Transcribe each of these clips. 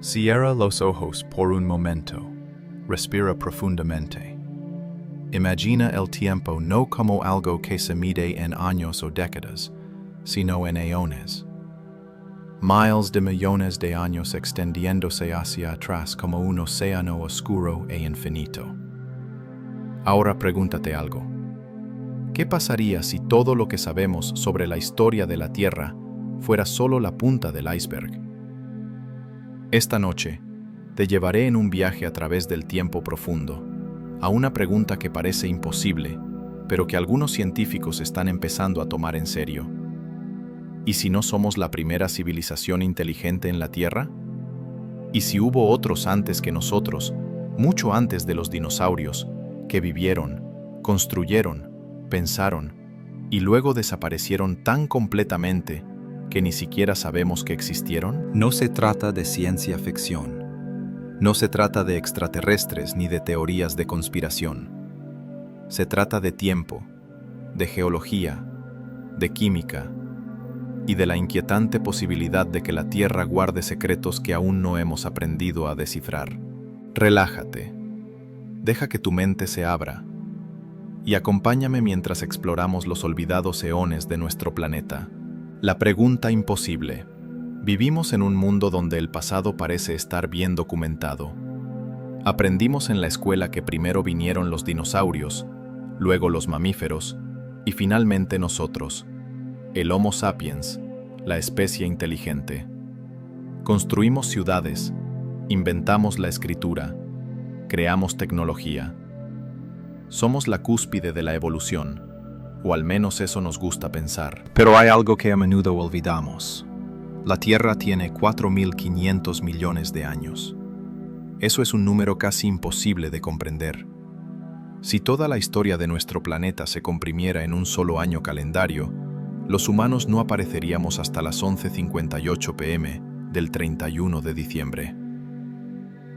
Cierra los ojos por un momento. Respira profundamente. Imagina el tiempo no como algo que se mide en años o décadas, sino en eones. Miles de millones de años extendiéndose hacia atrás como un océano oscuro e infinito. Ahora pregúntate algo. ¿Qué pasaría si todo lo que sabemos sobre la historia de la Tierra fuera solo la punta del iceberg? Esta noche, te llevaré en un viaje a través del tiempo profundo, a una pregunta que parece imposible, pero que algunos científicos están empezando a tomar en serio. ¿Y si no somos la primera civilización inteligente en la Tierra? ¿Y si hubo otros antes que nosotros, mucho antes de los dinosaurios, que vivieron, construyeron, pensaron, y luego desaparecieron tan completamente que ni siquiera sabemos que existieron? No se trata de ciencia ficción. No se trata de extraterrestres ni de teorías de conspiración. Se trata de tiempo, de geología, de química y de la inquietante posibilidad de que la Tierra guarde secretos que aún no hemos aprendido a descifrar. Relájate. Deja que tu mente se abra y acompáñame mientras exploramos los olvidados eones de nuestro planeta. La pregunta imposible. Vivimos en un mundo donde el pasado parece estar bien documentado. Aprendimos en la escuela que primero vinieron los dinosaurios, luego los mamíferos y finalmente nosotros, el Homo sapiens, la especie inteligente. Construimos ciudades, inventamos la escritura, creamos tecnología. Somos la cúspide de la evolución. O al menos eso nos gusta pensar. Pero hay algo que a menudo olvidamos. La Tierra tiene 4.500 millones de años. Eso es un número casi imposible de comprender. Si toda la historia de nuestro planeta se comprimiera en un solo año calendario, los humanos no apareceríamos hasta las 11:58 p.m. del 31 de diciembre.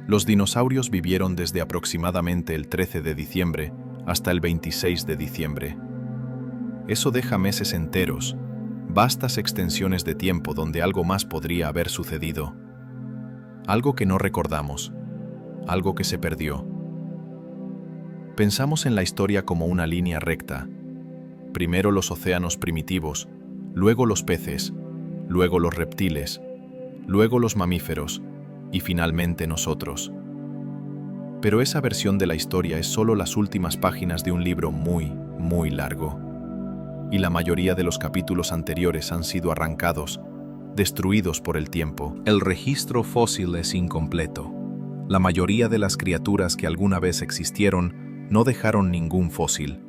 Los dinosaurios vivieron desde aproximadamente el 13 de diciembre hasta el 26 de diciembre. Eso deja meses enteros, vastas extensiones de tiempo donde algo más podría haber sucedido. Algo que no recordamos, algo que se perdió. Pensamos en la historia como una línea recta. Primero los océanos primitivos, luego los peces, luego los reptiles, luego los mamíferos y finalmente nosotros. Pero esa versión de la historia es solo las últimas páginas de un libro muy, muy largo. Y la mayoría de los capítulos anteriores han sido arrancados, destruidos por el tiempo. El registro fósil es incompleto. La mayoría de las criaturas que alguna vez existieron no dejaron ningún fósil.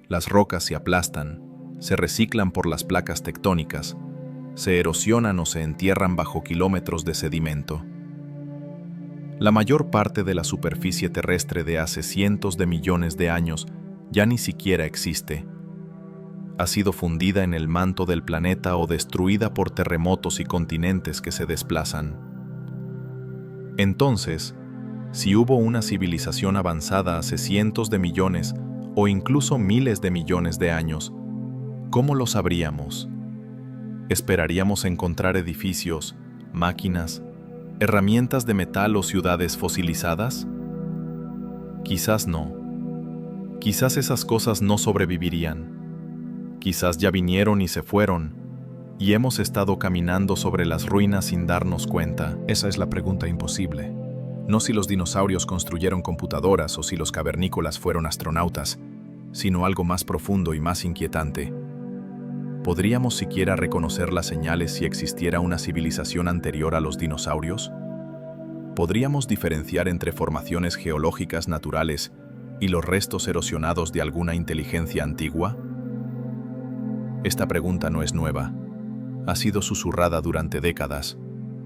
Las rocas se aplastan, se reciclan por las placas tectónicas, se erosionan o se entierran bajo kilómetros de sedimento. La mayor parte de la superficie terrestre de hace cientos de millones de años ya ni siquiera existe. Ha sido fundida en el manto del planeta o destruida por terremotos y continentes que se desplazan. Entonces, si hubo una civilización avanzada hace cientos de millones o incluso miles de millones de años, ¿cómo lo sabríamos? ¿Esperaríamos encontrar edificios, máquinas, herramientas de metal o ciudades fosilizadas? Quizás no. Quizás esas cosas no sobrevivirían. Quizás ya vinieron y se fueron, y hemos estado caminando sobre las ruinas sin darnos cuenta. Esa es la pregunta imposible. No si los dinosaurios construyeron computadoras o si los cavernícolas fueron astronautas, sino algo más profundo y más inquietante. ¿Podríamos siquiera reconocer las señales si existiera una civilización anterior a los dinosaurios? ¿Podríamos diferenciar entre formaciones geológicas naturales y los restos erosionados de alguna inteligencia antigua? Esta pregunta no es nueva. Ha sido susurrada durante décadas,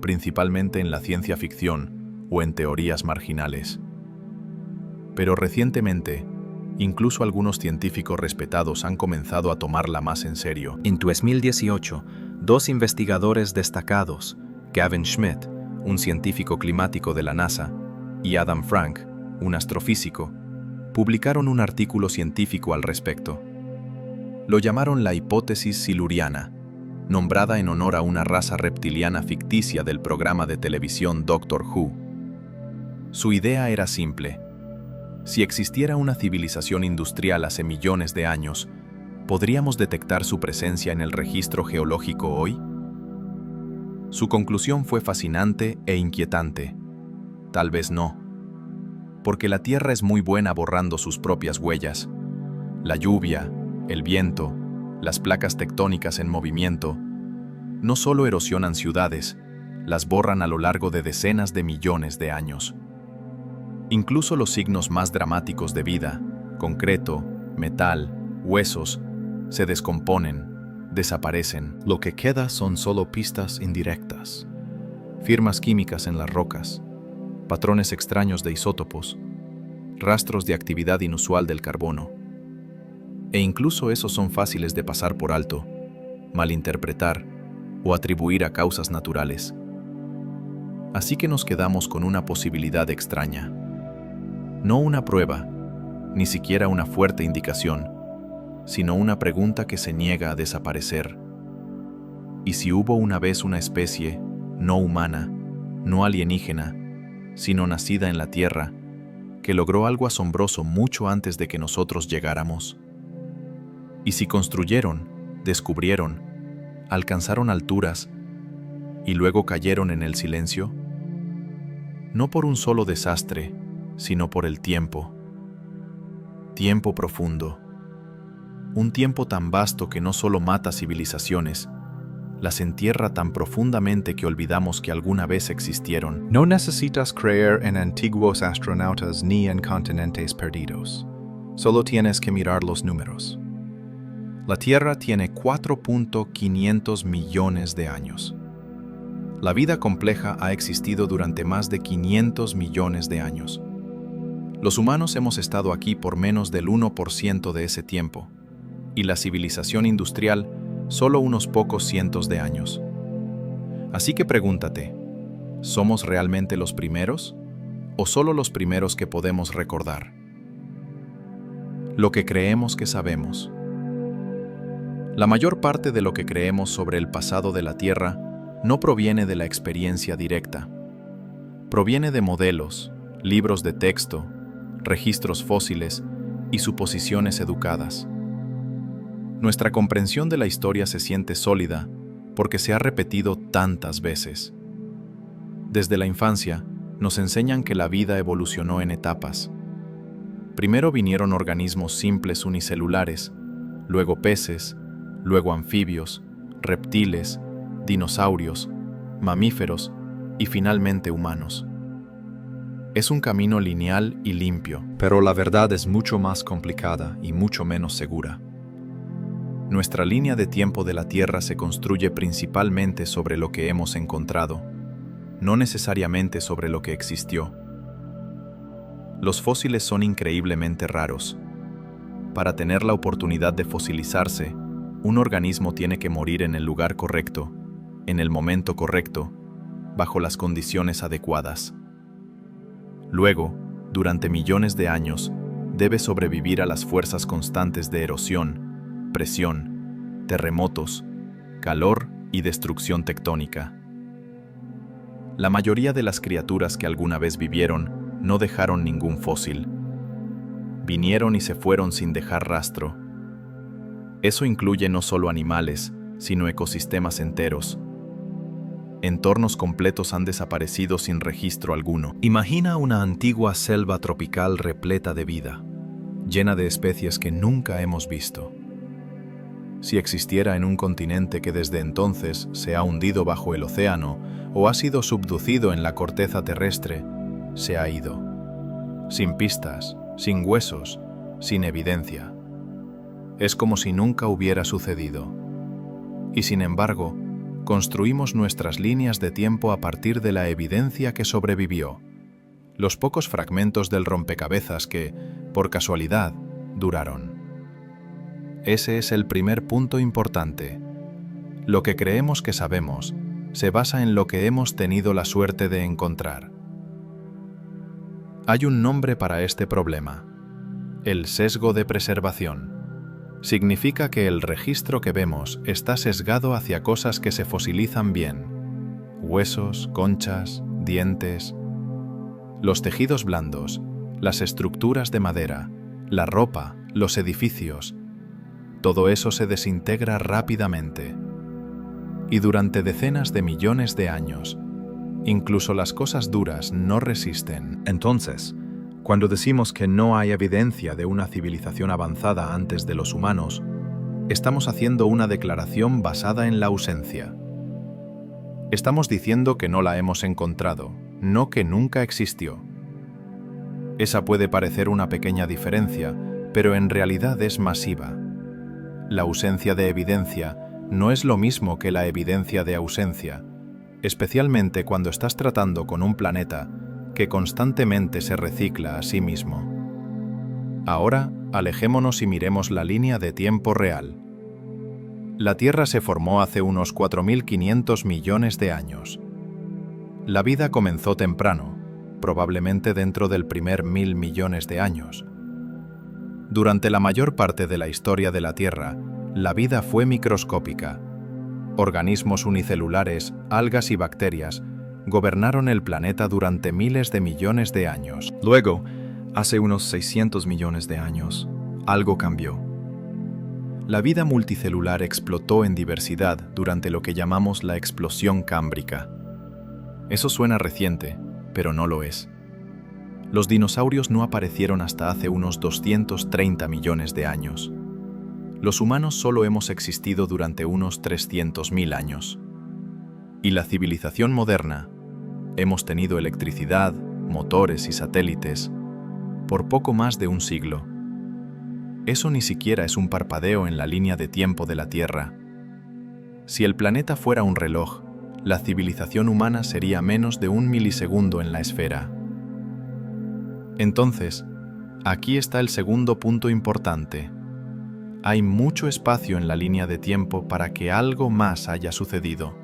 principalmente en la ciencia ficción o en teorías marginales. Pero recientemente, incluso algunos científicos respetados han comenzado a tomarla más en serio. En 2018, dos investigadores destacados, Gavin Schmidt, un científico climático de la NASA, y Adam Frank, un astrofísico, publicaron un artículo científico al respecto. Lo llamaron la hipótesis siluriana, nombrada en honor a una raza reptiliana ficticia del programa de televisión Doctor Who. Su idea era simple. Si existiera una civilización industrial hace millones de años, ¿podríamos detectar su presencia en el registro geológico hoy? Su conclusión fue fascinante e inquietante. Tal vez no, porque la Tierra es muy buena borrando sus propias huellas. La lluvia, el viento, las placas tectónicas en movimiento, no solo erosionan ciudades, las borran a lo largo de decenas de millones de años. Incluso los signos más dramáticos de vida, concreto, metal, huesos, se descomponen, desaparecen. Lo que queda son solo pistas indirectas, firmas químicas en las rocas, patrones extraños de isótopos, rastros de actividad inusual del carbono. E incluso esos son fáciles de pasar por alto, malinterpretar o atribuir a causas naturales. Así que nos quedamos con una posibilidad extraña. No una prueba, ni siquiera una fuerte indicación, sino una pregunta que se niega a desaparecer. ¿Y si hubo una vez una especie, no humana, no alienígena, sino nacida en la Tierra, que logró algo asombroso mucho antes de que nosotros llegáramos? ¿Y si construyeron, descubrieron, alcanzaron alturas y luego cayeron en el silencio? No por un solo desastre, sino por el tiempo. Tiempo profundo. Un tiempo tan vasto que no solo mata civilizaciones, las entierra tan profundamente que olvidamos que alguna vez existieron. No necesitas creer en antiguos astronautas ni en continentes perdidos. Solo tienes que mirar los números. La Tierra tiene 4.500 millones de años. La vida compleja ha existido durante más de 500 millones de años. Los humanos hemos estado aquí por menos del 1% de ese tiempo, y la civilización industrial solo unos pocos cientos de años. Así que pregúntate, ¿somos realmente los primeros o solo los primeros que podemos recordar? Lo que creemos que sabemos. La mayor parte de lo que creemos sobre el pasado de la Tierra no proviene de la experiencia directa. Proviene de modelos, libros de texto, registros fósiles y suposiciones educadas. Nuestra comprensión de la historia se siente sólida porque se ha repetido tantas veces. Desde la infancia, nos enseñan que la vida evolucionó en etapas. Primero vinieron organismos simples unicelulares, luego peces, luego anfibios, reptiles, dinosaurios, mamíferos y finalmente humanos. Es un camino lineal y limpio, pero la verdad es mucho más complicada y mucho menos segura. Nuestra línea de tiempo de la Tierra se construye principalmente sobre lo que hemos encontrado, no necesariamente sobre lo que existió. Los fósiles son increíblemente raros. Para tener la oportunidad de fosilizarse, un organismo tiene que morir en el lugar correcto, en el momento correcto, bajo las condiciones adecuadas. Luego, durante millones de años, debe sobrevivir a las fuerzas constantes de erosión, presión, terremotos, calor y destrucción tectónica. La mayoría de las criaturas que alguna vez vivieron no dejaron ningún fósil. Vinieron y se fueron sin dejar rastro. Eso incluye no solo animales, sino ecosistemas enteros. Entornos completos han desaparecido sin registro alguno. Imagina una antigua selva tropical repleta de vida, llena de especies que nunca hemos visto. Si existiera en un continente que desde entonces se ha hundido bajo el océano o ha sido subducido en la corteza terrestre, se ha ido. Sin pistas, sin huesos, sin evidencia. Es como si nunca hubiera sucedido. Y sin embargo, construimos nuestras líneas de tiempo a partir de la evidencia que sobrevivió, los pocos fragmentos del rompecabezas que, por casualidad, duraron. Ese es el primer punto importante. Lo que creemos que sabemos se basa en lo que hemos tenido la suerte de encontrar. Hay un nombre para este problema: el sesgo de preservación. Significa que el registro que vemos está sesgado hacia cosas que se fosilizan bien: huesos, conchas, dientes. Los tejidos blandos, las estructuras de madera, la ropa, los edificios, todo eso se desintegra rápidamente. Y durante decenas de millones de años, incluso las cosas duras no resisten. Entonces, cuando decimos que no hay evidencia de una civilización avanzada antes de los humanos, estamos haciendo una declaración basada en la ausencia. Estamos diciendo que no la hemos encontrado, no que nunca existió. Esa puede parecer una pequeña diferencia, pero en realidad es masiva. La ausencia de evidencia no es lo mismo que la evidencia de ausencia, especialmente cuando estás tratando con un planeta que constantemente se recicla a sí mismo. Ahora, alejémonos y miremos la línea de tiempo real. La Tierra se formó hace unos 4.500 millones de años. La vida comenzó temprano, probablemente dentro del primer 1.000 millones de años. Durante la mayor parte de la historia de la Tierra, la vida fue microscópica. Organismos unicelulares, algas y bacterias gobernaron el planeta durante miles de millones de años. Luego, hace unos 600 millones de años, algo cambió. La vida multicelular explotó en diversidad durante lo que llamamos la explosión cámbrica. Eso suena reciente, pero no lo es. Los dinosaurios no aparecieron hasta hace unos 230 millones de años. Los humanos solo hemos existido durante unos 300.000 años. Y la civilización moderna, hemos tenido electricidad, motores y satélites por poco más de un siglo. Eso ni siquiera es un parpadeo en la línea de tiempo de la Tierra. Si el planeta fuera un reloj, la civilización humana sería menos de 1 milisegundo en la esfera. Entonces, aquí está el segundo punto importante. Hay mucho espacio en la línea de tiempo para que algo más haya sucedido.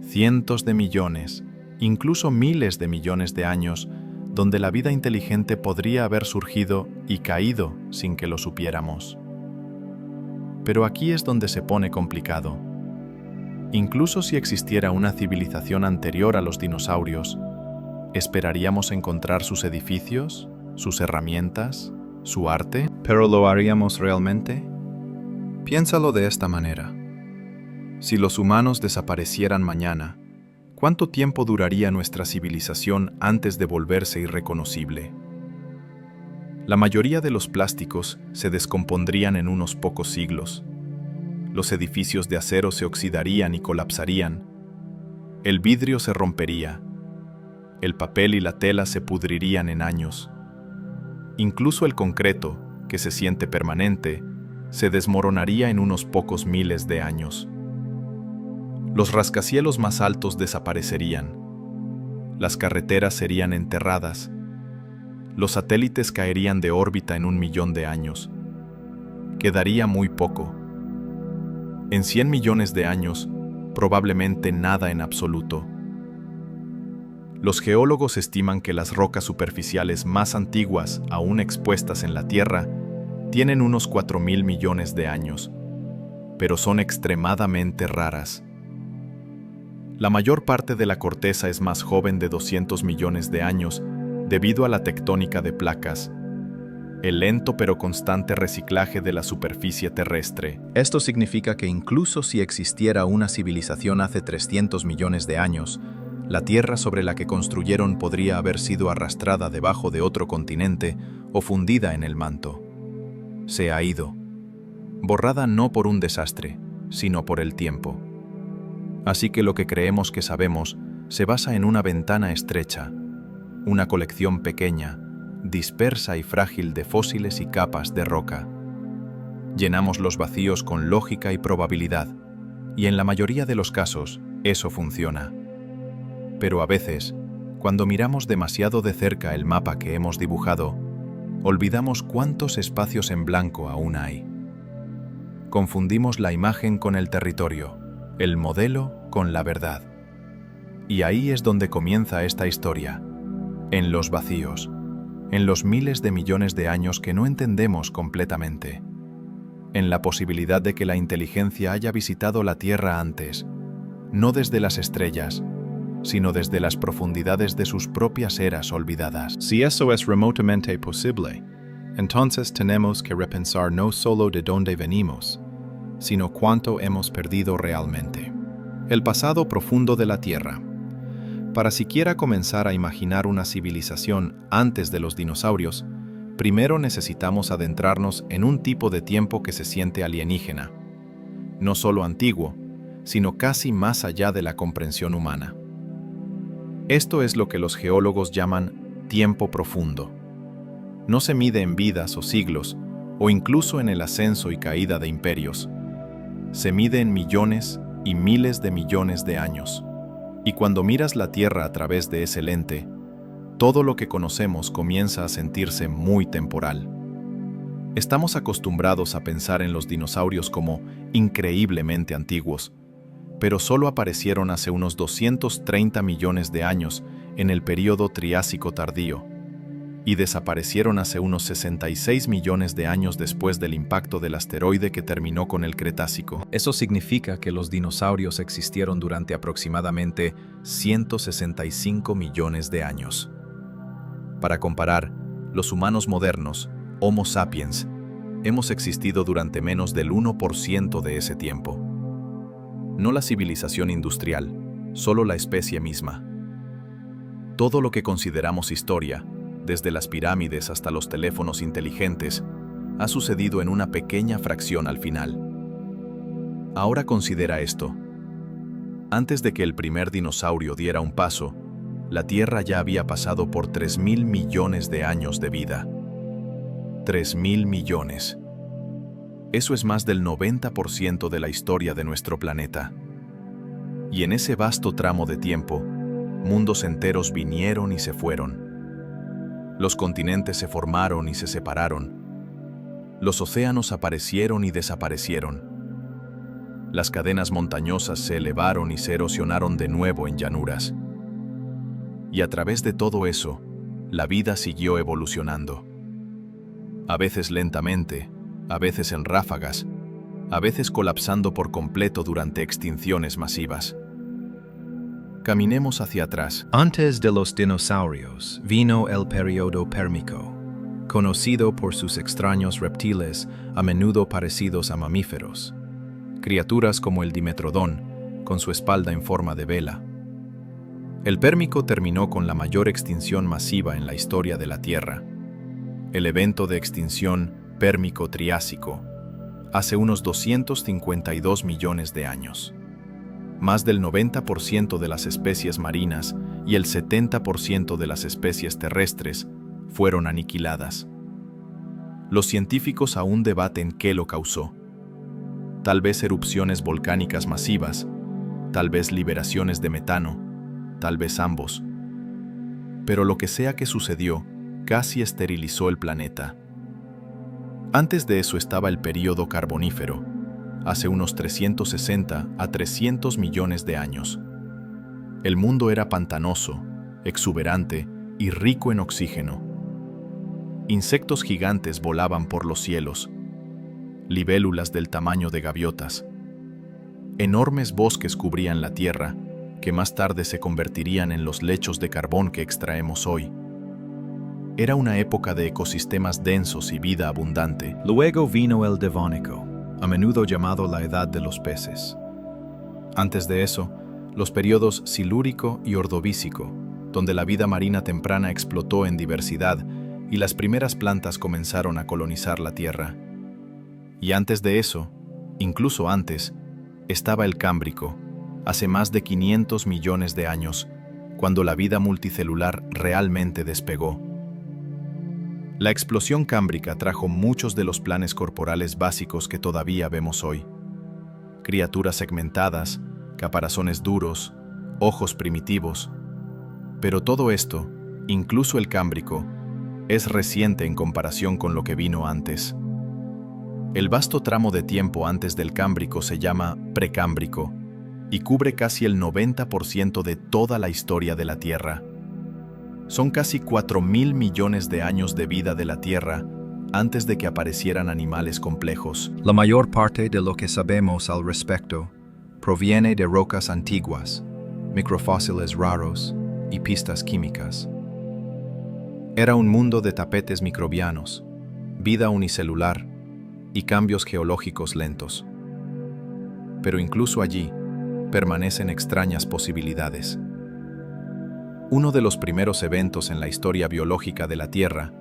Cientos de millones, incluso miles de millones de años, donde la vida inteligente podría haber surgido y caído sin que lo supiéramos. Pero aquí es donde se pone complicado. Incluso si existiera una civilización anterior a los dinosaurios, ¿esperaríamos encontrar sus edificios, sus herramientas, su arte? ¿Pero lo haríamos realmente? Piénsalo de esta manera. Si los humanos desaparecieran mañana, ¿cuánto tiempo duraría nuestra civilización antes de volverse irreconocible? La mayoría de los plásticos se descompondrían en unos pocos siglos. Los edificios de acero se oxidarían y colapsarían. El vidrio se rompería. El papel y la tela se pudrirían en años. Incluso el concreto, que se siente permanente, se desmoronaría en unos pocos miles de años. Los rascacielos más altos desaparecerían. Las carreteras serían enterradas. Los satélites caerían de órbita en 1 millón de años. Quedaría muy poco. En 100 millones de años, probablemente nada en absoluto. Los geólogos estiman que las rocas superficiales más antiguas aún expuestas en la Tierra tienen unos 4.000 millones de años, pero son extremadamente raras. La mayor parte de la corteza es más joven de 200 millones de años debido a la tectónica de placas, el lento pero constante reciclaje de la superficie terrestre. Esto significa que incluso si existiera una civilización hace 300 millones de años, la tierra sobre la que construyeron podría haber sido arrastrada debajo de otro continente o fundida en el manto. Se ha ido, borrada no por un desastre, sino por el tiempo. Así que lo que creemos que sabemos se basa en una ventana estrecha, una colección pequeña, dispersa y frágil de fósiles y capas de roca. Llenamos los vacíos con lógica y probabilidad, y en la mayoría de los casos, eso funciona. Pero a veces, cuando miramos demasiado de cerca el mapa que hemos dibujado, olvidamos cuántos espacios en blanco aún hay. Confundimos la imagen con el territorio, el modelo con la verdad. Y ahí es donde comienza esta historia, en los vacíos, en los miles de millones de años que no entendemos completamente. en la posibilidad de que la inteligencia haya visitado la Tierra antes, no desde las estrellas, sino desde las profundidades de sus propias eras olvidadas. Si eso es remotamente posible, entonces tenemos que repensar no solo de dónde venimos, sino cuánto hemos perdido realmente. El pasado profundo de la Tierra. Para siquiera comenzar a imaginar una civilización antes de los dinosaurios, primero necesitamos adentrarnos en un tipo de tiempo que se siente alienígena, no solo antiguo, sino casi más allá de la comprensión humana. Esto es lo que los geólogos llaman tiempo profundo. No se mide en vidas o siglos, o incluso en el ascenso y caída de imperios. Se mide en millones y miles de millones de años. Y cuando miras la Tierra a través de ese lente, todo lo que conocemos comienza a sentirse muy temporal. Estamos acostumbrados a pensar en los dinosaurios como increíblemente antiguos, pero solo aparecieron hace unos 230 millones de años en el período Triásico tardío, y desaparecieron hace unos 66 millones de años después del impacto del asteroide que terminó con el Cretácico. Eso significa que los dinosaurios existieron durante aproximadamente 165 millones de años. Para comparar, los humanos modernos, Homo sapiens, hemos existido durante menos del 1% de ese tiempo. No la civilización industrial, solo la especie misma. Todo lo que consideramos historia, desde las pirámides hasta los teléfonos inteligentes, ha sucedido en una pequeña fracción al final. Ahora considera esto. Antes de que el primer dinosaurio diera un paso, la Tierra ya había pasado por 3.000 millones de años de vida. 3.000 millones. Eso es más del 90% de la historia de nuestro planeta. Y en ese vasto tramo de tiempo, mundos enteros vinieron y se fueron. Los continentes se formaron y se separaron. Los océanos aparecieron y desaparecieron. Las cadenas montañosas se elevaron y se erosionaron de nuevo en llanuras. Y a través de todo eso, la vida siguió evolucionando. A veces lentamente, a veces en ráfagas, a veces colapsando por completo durante extinciones masivas. Caminemos hacia atrás. Antes de los dinosaurios vino el periodo Pérmico, conocido por sus extraños reptiles a menudo parecidos a mamíferos, criaturas como el Dimetrodón, con su espalda en forma de vela. El Pérmico terminó con la mayor extinción masiva en la historia de la Tierra, el evento de extinción Pérmico-Triásico, hace unos 252 millones de años. Más del 90% de las especies marinas y el 70% de las especies terrestres fueron aniquiladas. Los científicos aún debaten qué lo causó. Tal vez erupciones volcánicas masivas, tal vez liberaciones de metano, tal vez ambos. Pero lo que sea que sucedió, casi esterilizó el planeta. Antes de eso estaba el período Carbonífero, hace unos 360 a 300 millones de años. El mundo era pantanoso, exuberante y rico en oxígeno. Insectos gigantes volaban por los cielos, libélulas del tamaño de gaviotas. Enormes bosques cubrían la tierra, que más tarde se convertirían en los lechos de carbón que extraemos hoy. Era una época de ecosistemas densos y vida abundante. Luego vino el Devónico, a menudo llamado la Edad de los Peces. Antes de eso, los periodos Silúrico y Ordovícico, donde la vida marina temprana explotó en diversidad y las primeras plantas comenzaron a colonizar la Tierra. Y antes de eso, incluso antes, estaba el Cámbrico, hace más de 500 millones de años, cuando la vida multicelular realmente despegó. La explosión cámbrica trajo muchos de los planes corporales básicos que todavía vemos hoy. Criaturas segmentadas, caparazones duros, ojos primitivos. Pero todo esto, incluso el Cámbrico, es reciente en comparación con lo que vino antes. El vasto tramo de tiempo antes del Cámbrico se llama Precámbrico y cubre casi el 90% de toda la historia de la Tierra. Son casi 4.000 millones de años de vida de la Tierra antes de que aparecieran animales complejos. La mayor parte de lo que sabemos al respecto proviene de rocas antiguas, microfósiles raros y pistas químicas. Era un mundo de tapetes microbianos, vida unicelular y cambios geológicos lentos. Pero incluso allí permanecen extrañas posibilidades. Uno de los primeros eventos en la historia biológica de la Tierra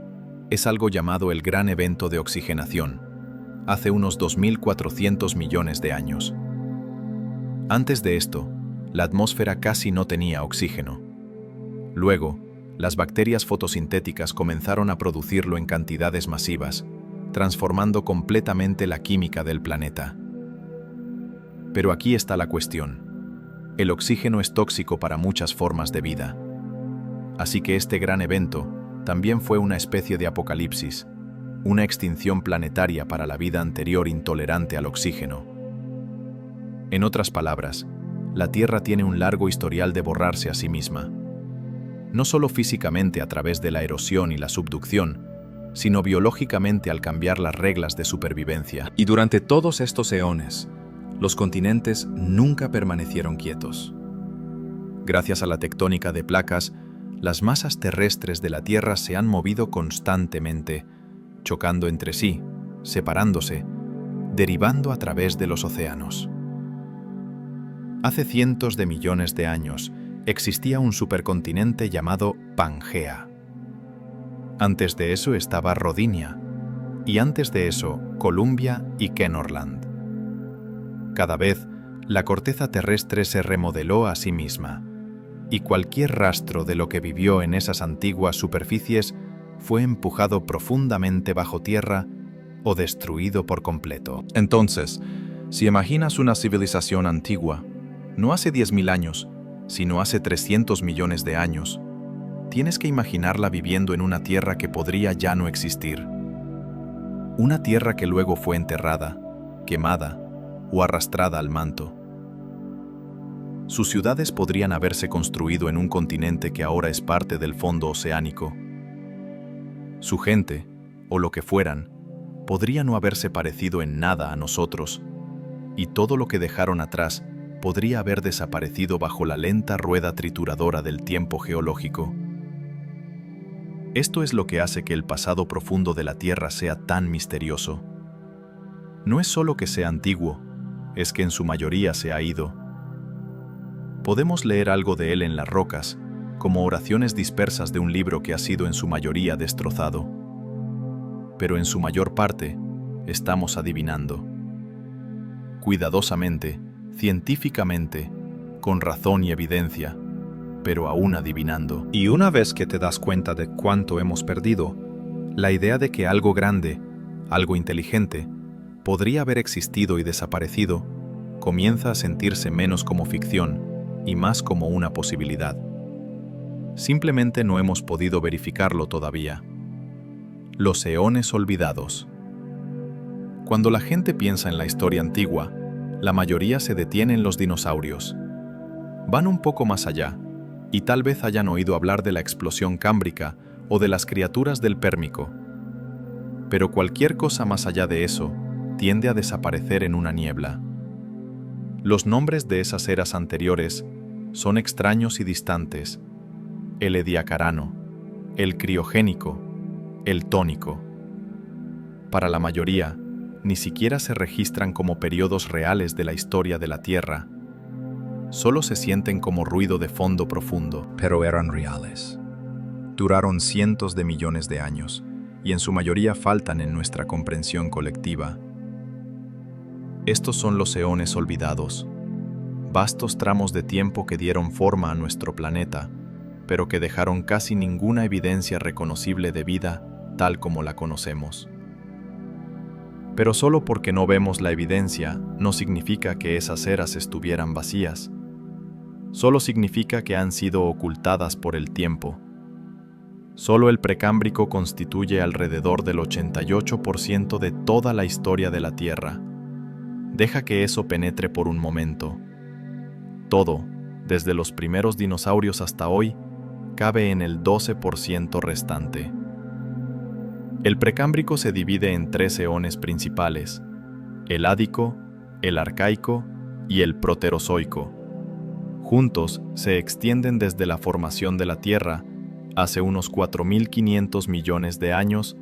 es algo llamado el Gran Evento de Oxigenación, hace unos 2.400 millones de años. Antes de esto, la atmósfera casi no tenía oxígeno. Luego, las bacterias fotosintéticas comenzaron a producirlo en cantidades masivas, transformando completamente la química del planeta. Pero aquí está la cuestión. El oxígeno es tóxico para muchas formas de vida. Así que este gran evento también fue una especie de apocalipsis, una extinción planetaria para la vida anterior intolerante al oxígeno. En otras palabras, la Tierra tiene un largo historial de borrarse a sí misma. No solo físicamente a través de la erosión y la subducción, sino biológicamente al cambiar las reglas de supervivencia. Y durante todos estos eones, los continentes nunca permanecieron quietos. Gracias a la tectónica de placas, las masas terrestres de la Tierra se han movido constantemente, chocando entre sí, separándose, derivando a través de los océanos. Hace cientos de millones de años existía un supercontinente llamado Pangea. Antes de eso estaba Rodinia, y antes de eso Columbia y Kenorland. Cada vez, la corteza terrestre se remodeló a sí misma, y cualquier rastro de lo que vivió en esas antiguas superficies fue empujado profundamente bajo tierra o destruido por completo. Entonces, si imaginas una civilización antigua, no hace 10.000 años, sino hace 300 millones de años, tienes que imaginarla viviendo en una tierra que podría ya no existir. Una tierra que luego fue enterrada, quemada o arrastrada al manto. Sus ciudades podrían haberse construido en un continente que ahora es parte del fondo oceánico. Su gente, o lo que fueran, podría no haberse parecido en nada a nosotros, y todo lo que dejaron atrás podría haber desaparecido bajo la lenta rueda trituradora del tiempo geológico. Esto es lo que hace que el pasado profundo de la Tierra sea tan misterioso. No es solo que sea antiguo, es que en su mayoría se ha ido. Podemos leer algo de él en las rocas, como oraciones dispersas de un libro que ha sido en su mayoría destrozado. Pero en su mayor parte, estamos adivinando. Cuidadosamente, científicamente, con razón y evidencia, pero aún adivinando. Y una vez que te das cuenta de cuánto hemos perdido, la idea de que algo grande, algo inteligente, podría haber existido y desaparecido, comienza a sentirse menos como ficción y más como una posibilidad. Simplemente no hemos podido verificarlo todavía. Los eones olvidados. Cuando la gente piensa en la historia antigua, la mayoría se detiene en los dinosaurios. Van un poco más allá, y tal vez hayan oído hablar de la explosión cámbrica o de las criaturas del Pérmico. Pero cualquier cosa más allá de eso tiende a desaparecer en una niebla. Los nombres de esas eras anteriores son extraños y distantes: el ediacarano, el criogénico, el tónico. Para la mayoría, ni siquiera se registran como periodos reales de la historia de la Tierra. Solo se sienten como ruido de fondo profundo. Pero eran reales. Duraron cientos de millones de años, y en su mayoría faltan en nuestra comprensión colectiva. Estos son los eones olvidados, vastos tramos de tiempo que dieron forma a nuestro planeta, pero que dejaron casi ninguna evidencia reconocible de vida tal como la conocemos. Pero solo porque no vemos la evidencia no significa que esas eras estuvieran vacías. Solo significa que han sido ocultadas por el tiempo. Solo el precámbrico constituye alrededor del 88% de toda la historia de la Tierra. Deja que eso penetre por un momento. Todo, desde los primeros dinosaurios hasta hoy, cabe en el 12% restante. El Precámbrico se divide en 3 eones principales: el Ádico, el Arcaico y el Proterozoico. Juntos se extienden desde la formación de la Tierra, hace unos 4.500 millones de años,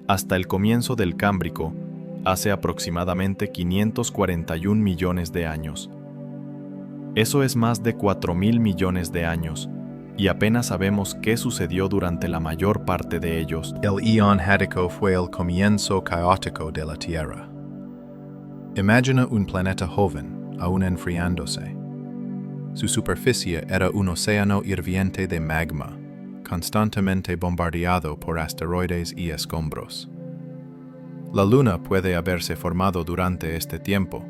hasta el comienzo del Cámbrico, hace aproximadamente 541 millones de años. Eso es más de 4.000 millones de años, y apenas sabemos qué sucedió durante la mayor parte de ellos. El Eón Jádico fue el comienzo caótico de la Tierra. Imagina un planeta joven, aún enfriándose. Su superficie era un océano hirviente de magma, constantemente bombardeado por asteroides y escombros. La Luna puede haberse formado durante este tiempo,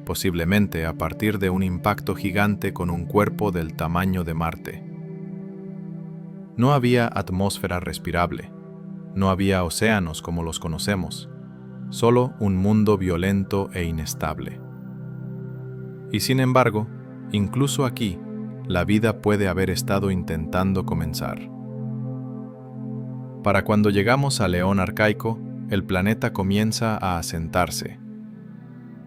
posiblemente a partir de un impacto gigante con un cuerpo del tamaño de Marte. No había atmósfera respirable, no había océanos como los conocemos, solo un mundo violento e inestable. Y sin embargo, incluso aquí, la vida puede haber estado intentando comenzar. Para cuando llegamos al Eón Arcaico, el planeta comienza a asentarse.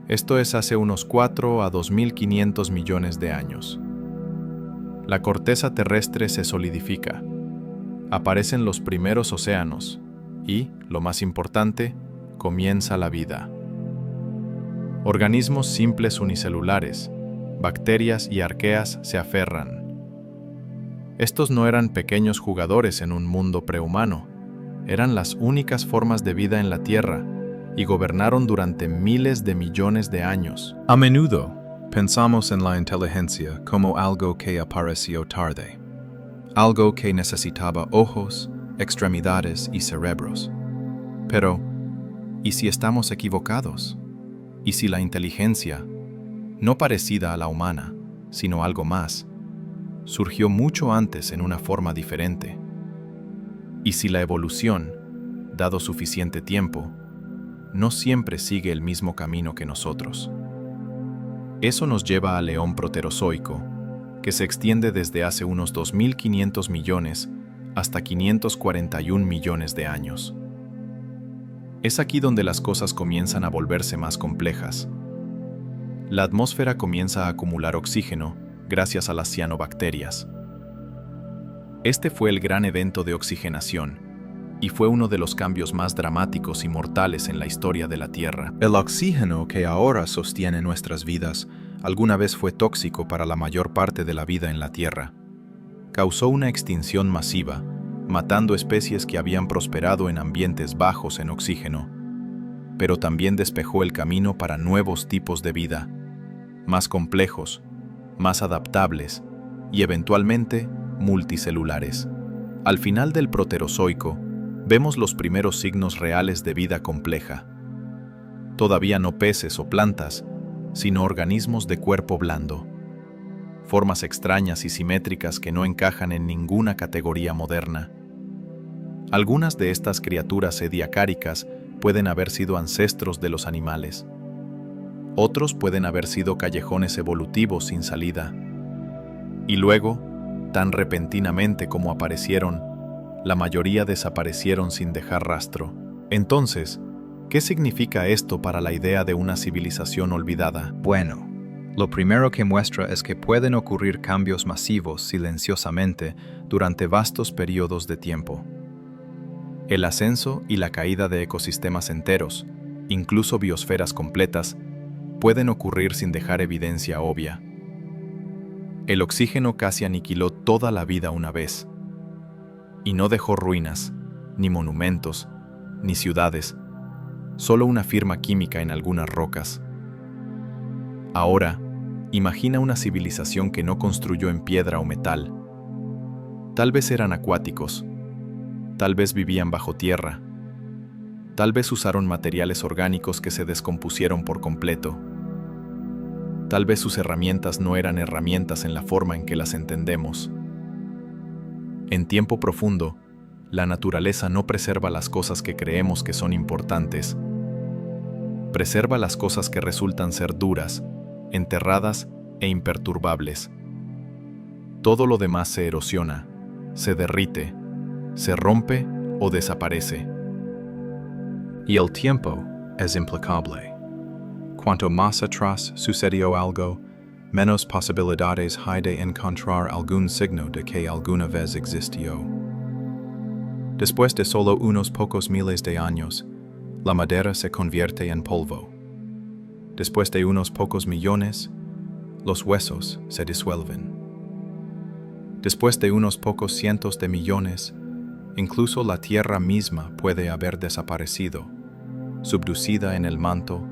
Esto es hace unos 4 a 2.500 millones de años. La corteza terrestre se solidifica. Aparecen los primeros océanos y, lo más importante, comienza la vida. Organismos simples unicelulares, bacterias y arqueas se aferran. Estos no eran pequeños jugadores en un mundo prehumano, eran las únicas formas de vida en la Tierra y gobernaron durante miles de millones de años. A menudo, pensamos en la inteligencia como algo que apareció tarde, algo que necesitaba ojos, extremidades y cerebros. Pero, ¿y si estamos equivocados? ¿Y si la inteligencia, no parecida a la humana, sino algo más, surgió mucho antes en una forma diferente? ¿Y si la evolución, dado suficiente tiempo, no siempre sigue el mismo camino que nosotros? Eso nos lleva al Eón Proterozoico, que se extiende desde hace unos 2.500 millones hasta 541 millones de años. Es aquí donde las cosas comienzan a volverse más complejas. La atmósfera comienza a acumular oxígeno gracias a las cianobacterias. Este fue el gran evento de oxigenación, y fue uno de los cambios más dramáticos y mortales en la historia de la Tierra. El oxígeno que ahora sostiene nuestras vidas alguna vez fue tóxico para la mayor parte de la vida en la Tierra. Causó una extinción masiva, matando especies que habían prosperado en ambientes bajos en oxígeno, pero también despejó el camino para nuevos tipos de vida, más complejos, más adaptables y eventualmente multicelulares. Al final del Proterozoico, vemos los primeros signos reales de vida compleja. Todavía no peces o plantas, sino organismos de cuerpo blando. Formas extrañas y simétricas que no encajan en ninguna categoría moderna. Algunas de estas criaturas ediacáricas pueden haber sido ancestros de los animales. Otros pueden haber sido callejones evolutivos sin salida. Y luego, tan repentinamente como aparecieron, la mayoría desaparecieron sin dejar rastro. Entonces, ¿qué significa esto para la idea de una civilización olvidada? Bueno, lo primero que muestra es que pueden ocurrir cambios masivos silenciosamente durante vastos periodos de tiempo. El ascenso y la caída de ecosistemas enteros, incluso biosferas completas, pueden ocurrir sin dejar evidencia obvia. El oxígeno casi aniquiló toda la vida una vez, y no dejó ruinas, ni monumentos, ni ciudades, solo una firma química en algunas rocas. Ahora, imagina una civilización que no construyó en piedra o metal. Tal vez eran acuáticos, tal vez vivían bajo tierra, tal vez usaron materiales orgánicos que se descompusieron por completo. Tal vez sus herramientas no eran herramientas en la forma en que las entendemos. En tiempo profundo, la naturaleza no preserva las cosas que creemos que son importantes. Preserva las cosas que resultan ser duras, enterradas e imperturbables. Todo lo demás se erosiona, se derrite, se rompe o desaparece. Y el tiempo es implacable. Cuanto más atrás sucedió algo, menos posibilidades hay de encontrar algún signo de que alguna vez existió. Después de solo unos pocos miles de años, la madera se convierte en polvo. Después de unos pocos millones, los huesos se disuelven. Después de unos pocos cientos de millones, incluso la tierra misma puede haber desaparecido, subducida en el manto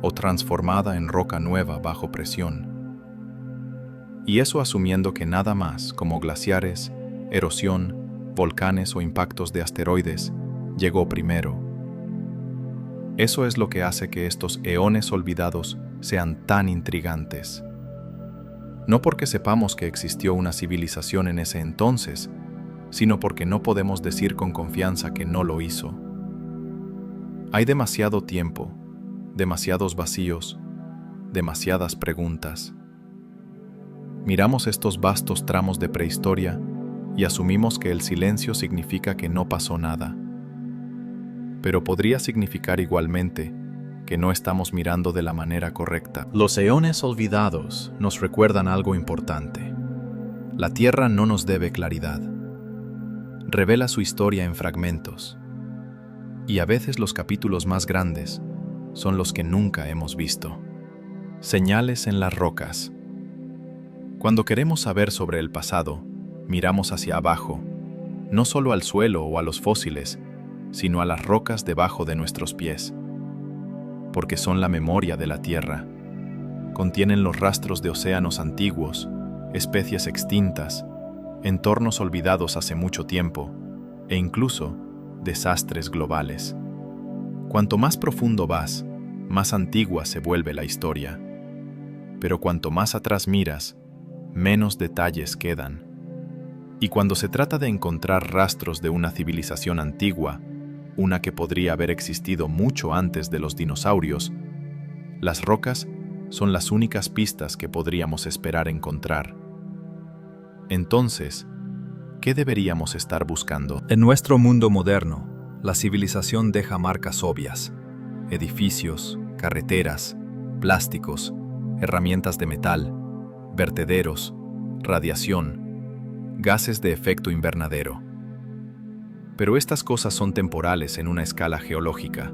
o transformada en roca nueva bajo presión. Y eso asumiendo que nada más, como glaciares, erosión, volcanes o impactos de asteroides, llegó primero. Eso es lo que hace que estos eones olvidados sean tan intrigantes. No porque sepamos que existió una civilización en ese entonces, sino porque no podemos decir con confianza que no lo hizo. Hay demasiado tiempo, demasiados vacíos, demasiadas preguntas. Miramos estos vastos tramos de prehistoria y asumimos que el silencio significa que no pasó nada. Pero podría significar igualmente que no estamos mirando de la manera correcta. Los eones olvidados nos recuerdan algo importante. La Tierra no nos debe claridad. Revela su historia en fragmentos. Y a veces los capítulos más grandes son los que nunca hemos visto. Señales en las rocas. Cuando queremos saber sobre el pasado, miramos hacia abajo, no solo al suelo o a los fósiles, sino a las rocas debajo de nuestros pies. Porque son la memoria de la Tierra. Contienen los rastros de océanos antiguos, especies extintas, entornos olvidados hace mucho tiempo, e incluso desastres globales. Cuanto más profundo vas, más antigua se vuelve la historia. Pero cuanto más atrás miras, menos detalles quedan. Y cuando se trata de encontrar rastros de una civilización antigua, una que podría haber existido mucho antes de los dinosaurios, las rocas son las únicas pistas que podríamos esperar encontrar. Entonces, ¿qué deberíamos estar buscando? En nuestro mundo moderno, la civilización deja marcas obvias: edificios, carreteras, plásticos, herramientas de metal, vertederos, radiación, gases de efecto invernadero. Pero estas cosas son temporales en una escala geológica.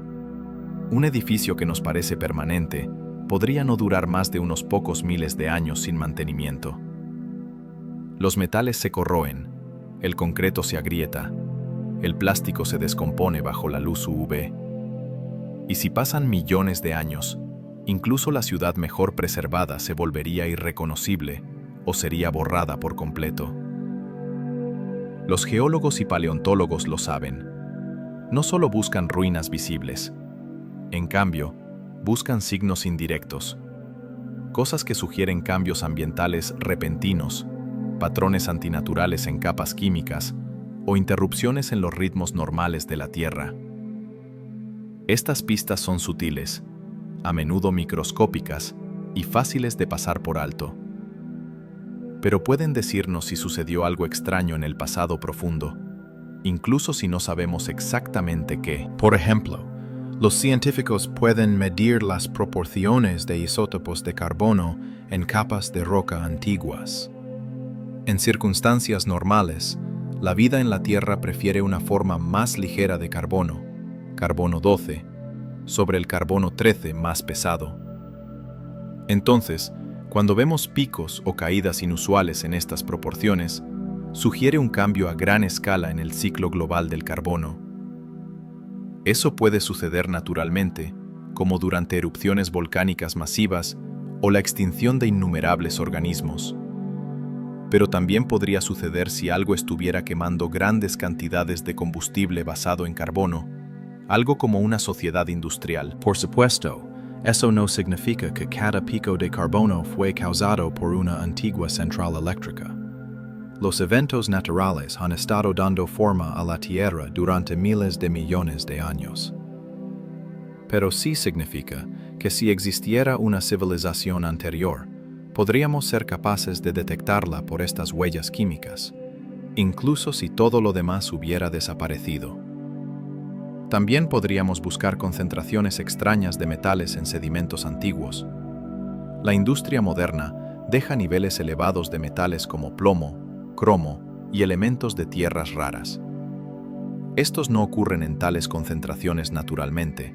Un edificio que nos parece permanente podría no durar más de unos pocos miles de años sin mantenimiento. Los metales se corroen, el concreto se agrieta, el plástico se descompone bajo la luz UV. Y si pasan millones de años, incluso la ciudad mejor preservada se volvería irreconocible o sería borrada por completo. Los geólogos y paleontólogos lo saben. No solo buscan ruinas visibles, en cambio, buscan signos indirectos, cosas que sugieren cambios ambientales repentinos, patrones antinaturales en capas químicas o interrupciones en los ritmos normales de la Tierra. Estas pistas son sutiles, a menudo microscópicas y fáciles de pasar por alto. Pero pueden decirnos si sucedió algo extraño en el pasado profundo, incluso si no sabemos exactamente qué. Por ejemplo, los científicos pueden medir las proporciones de isótopos de carbono en capas de roca antiguas. En circunstancias normales, la vida en la Tierra prefiere una forma más ligera de carbono, carbono 12, sobre el carbono 13 más pesado. Entonces, cuando vemos picos o caídas inusuales en estas proporciones, sugiere un cambio a gran escala en el ciclo global del carbono. Eso puede suceder naturalmente, como durante erupciones volcánicas masivas o la extinción de innumerables organismos. Pero también podría suceder si algo estuviera quemando grandes cantidades de combustible basado en carbono, algo como una sociedad industrial. Por supuesto, eso no significa que cada pico de carbono fue causado por una antigua central eléctrica. Los eventos naturales han estado dando forma a la Tierra durante miles de millones de años. Pero sí significa que si existiera una civilización anterior, podríamos ser capaces de detectarla por estas huellas químicas, incluso si todo lo demás hubiera desaparecido. También podríamos buscar concentraciones extrañas de metales en sedimentos antiguos. La industria moderna deja niveles elevados de metales como plomo, cromo y elementos de tierras raras. Estos no ocurren en tales concentraciones naturalmente.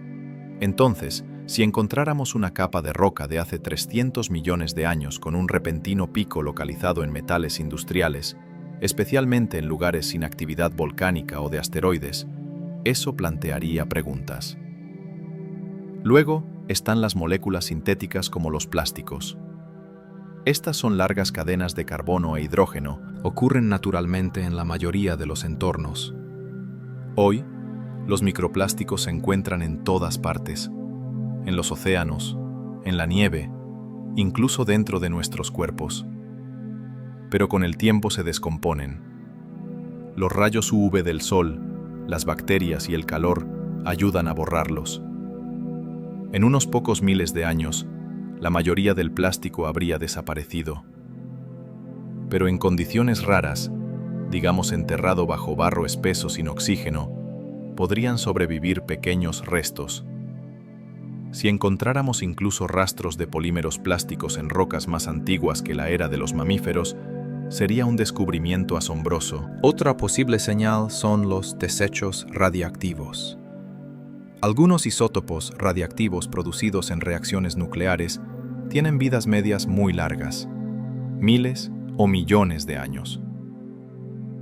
Entonces, si encontráramos una capa de roca de hace 300 millones de años con un repentino pico localizado en metales industriales, especialmente en lugares sin actividad volcánica o de asteroides, eso plantearía preguntas. Luego están las moléculas sintéticas como los plásticos. Estas son largas cadenas de carbono e hidrógeno, ocurren naturalmente en la mayoría de los entornos. Hoy, los microplásticos se encuentran en todas partes, en los océanos, en la nieve, incluso dentro de nuestros cuerpos. Pero con el tiempo se descomponen. Los rayos UV del sol, las bacterias y el calor ayudan a borrarlos. En unos pocos miles de años, la mayoría del plástico habría desaparecido. Pero en condiciones raras, digamos enterrado bajo barro espeso sin oxígeno, podrían sobrevivir pequeños restos. Si encontráramos incluso rastros de polímeros plásticos en rocas más antiguas que la era de los mamíferos, sería un descubrimiento asombroso. Otra posible señal son los desechos radiactivos. Algunos isótopos radiactivos producidos en reacciones nucleares tienen vidas medias muy largas, miles o millones de años.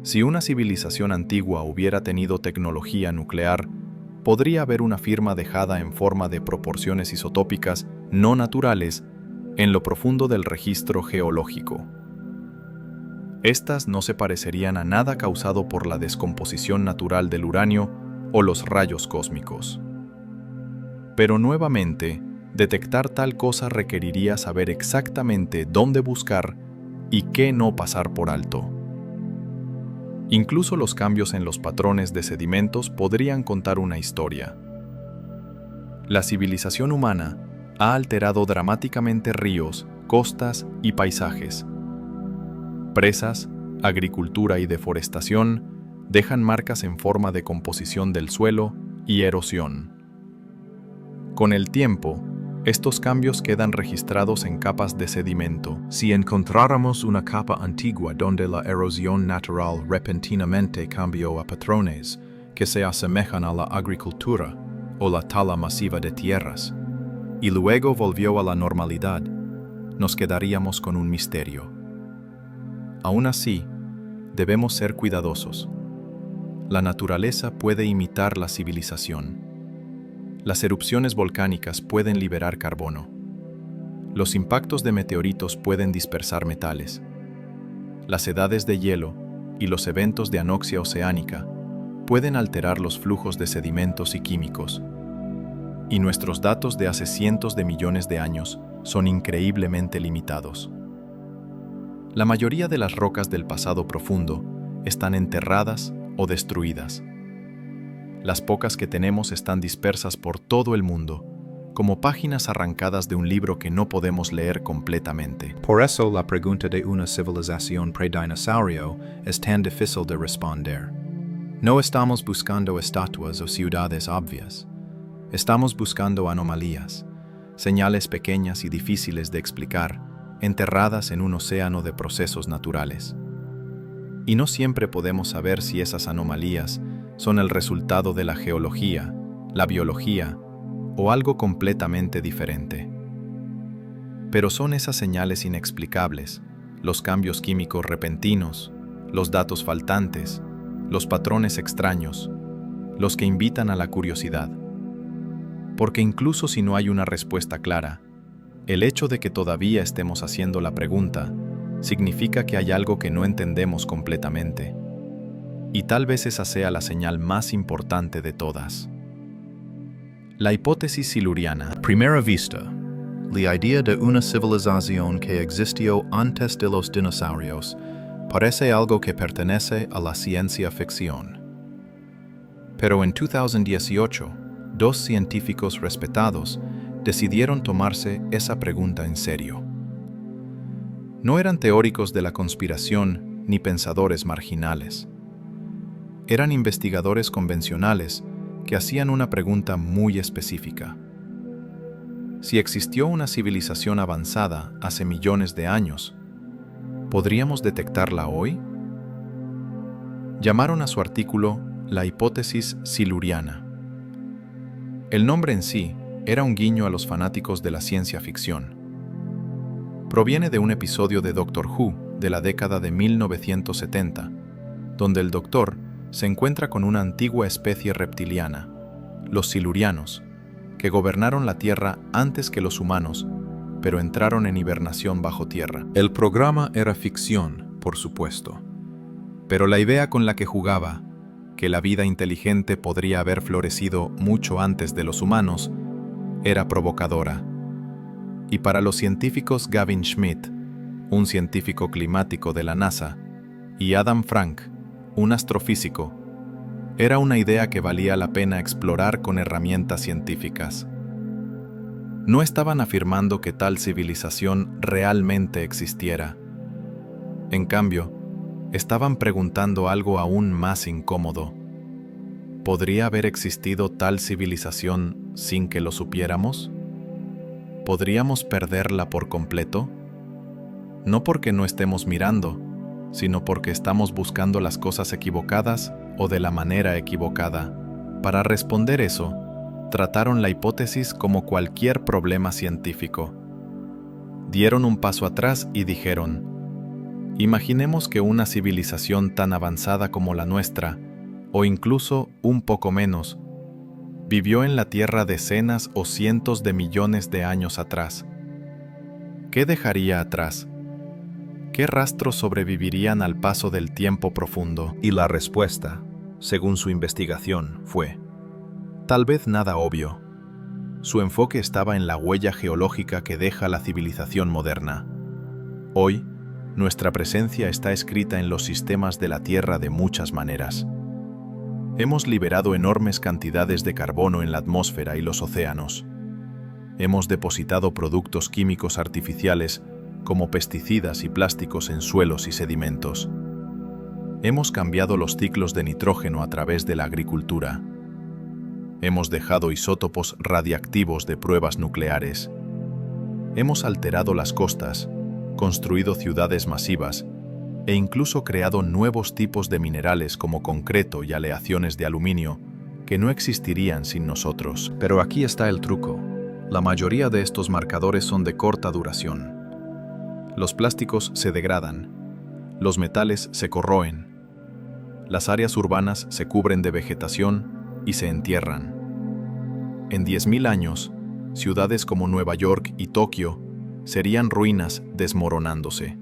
Si una civilización antigua hubiera tenido tecnología nuclear, podría haber una firma dejada en forma de proporciones isotópicas no naturales en lo profundo del registro geológico. Estas no se parecerían a nada causado por la descomposición natural del uranio o los rayos cósmicos. Pero nuevamente, detectar tal cosa requeriría saber exactamente dónde buscar y qué no pasar por alto. Incluso los cambios en los patrones de sedimentos podrían contar una historia. La civilización humana ha alterado dramáticamente ríos, costas y paisajes. Presas, agricultura y deforestación dejan marcas en forma de composición del suelo y erosión. Con el tiempo, estos cambios quedan registrados en capas de sedimento. Si encontráramos una capa antigua donde la erosión natural repentinamente cambió a patrones que se asemejan a la agricultura o la tala masiva de tierras, y luego volvió a la normalidad, nos quedaríamos con un misterio. Aún así, debemos ser cuidadosos. La naturaleza puede imitar la civilización. Las erupciones volcánicas pueden liberar carbono. Los impactos de meteoritos pueden dispersar metales. Las edades de hielo y los eventos de anoxia oceánica pueden alterar los flujos de sedimentos y químicos. Y nuestros datos de hace cientos de millones de años son increíblemente limitados. La mayoría de las rocas del pasado profundo están enterradas o destruidas. Las pocas que tenemos están dispersas por todo el mundo, como páginas arrancadas de un libro que no podemos leer completamente. Por eso la pregunta de una civilización predinosaurio es tan difícil de responder. No estamos buscando estatuas o ciudades obvias. Estamos buscando anomalías, señales pequeñas y difíciles de explicar, enterradas en un océano de procesos naturales. Y no siempre podemos saber si esas anomalías son el resultado de la geología, la biología o algo completamente diferente. Pero son esas señales inexplicables, los cambios químicos repentinos, los datos faltantes, los patrones extraños, los que invitan a la curiosidad. Porque incluso si no hay una respuesta clara, el hecho de que todavía estemos haciendo la pregunta significa que hay algo que no entendemos completamente. Y tal vez esa sea la señal más importante de todas. La hipótesis siluriana. A primera vista, la idea de una civilización que existió antes de los dinosaurios parece algo que pertenece a la ciencia ficción. Pero en 2018, dos científicos respetados decidieron tomarse esa pregunta en serio. No eran teóricos de la conspiración ni pensadores marginales. Eran investigadores convencionales que hacían una pregunta muy específica. Si existió una civilización avanzada hace millones de años, ¿podríamos detectarla hoy? Llamaron a su artículo la hipótesis siluriana. El nombre en sí era un guiño a los fanáticos de la ciencia ficción. Proviene de un episodio de Doctor Who de la década de 1970, donde el Doctor se encuentra con una antigua especie reptiliana, los silurianos, que gobernaron la Tierra antes que los humanos, pero entraron en hibernación bajo tierra. El programa era ficción, por supuesto. Pero la idea con la que jugaba, que la vida inteligente podría haber florecido mucho antes de los humanos, era provocadora. Y para los científicos Gavin Schmidt, un científico climático de la NASA, y Adam Frank, un astrofísico, era una idea que valía la pena explorar con herramientas científicas. No estaban afirmando que tal civilización realmente existiera. En cambio, estaban preguntando algo aún más incómodo. ¿Podría haber existido tal civilización sin que lo supiéramos? ¿Podríamos perderla por completo? No porque no estemos mirando, sino porque estamos buscando las cosas equivocadas o de la manera equivocada. Para responder eso, trataron la hipótesis como cualquier problema científico. Dieron un paso atrás y dijeron: imaginemos que una civilización tan avanzada como la nuestra, o incluso un poco menos, vivió en la Tierra decenas o cientos de millones de años atrás. ¿Qué dejaría atrás? ¿Qué rastros sobrevivirían al paso del tiempo profundo? Y la respuesta, según su investigación, fue: tal vez nada obvio. Su enfoque estaba en la huella geológica que deja la civilización moderna. Hoy, nuestra presencia está escrita en los sistemas de la Tierra de muchas maneras. Hemos liberado enormes cantidades de carbono en la atmósfera y los océanos. Hemos depositado productos químicos artificiales como pesticidas y plásticos en suelos y sedimentos. Hemos cambiado los ciclos de nitrógeno a través de la agricultura. Hemos dejado isótopos radiactivos de pruebas nucleares. Hemos alterado las costas, construido ciudades masivas e incluso creado nuevos tipos de minerales como concreto y aleaciones de aluminio que no existirían sin nosotros. Pero aquí está el truco. La mayoría de estos marcadores son de corta duración. Los plásticos se degradan, los metales se corroen, las áreas urbanas se cubren de vegetación y se entierran. En 10.000 años, ciudades como Nueva York y Tokio serían ruinas desmoronándose.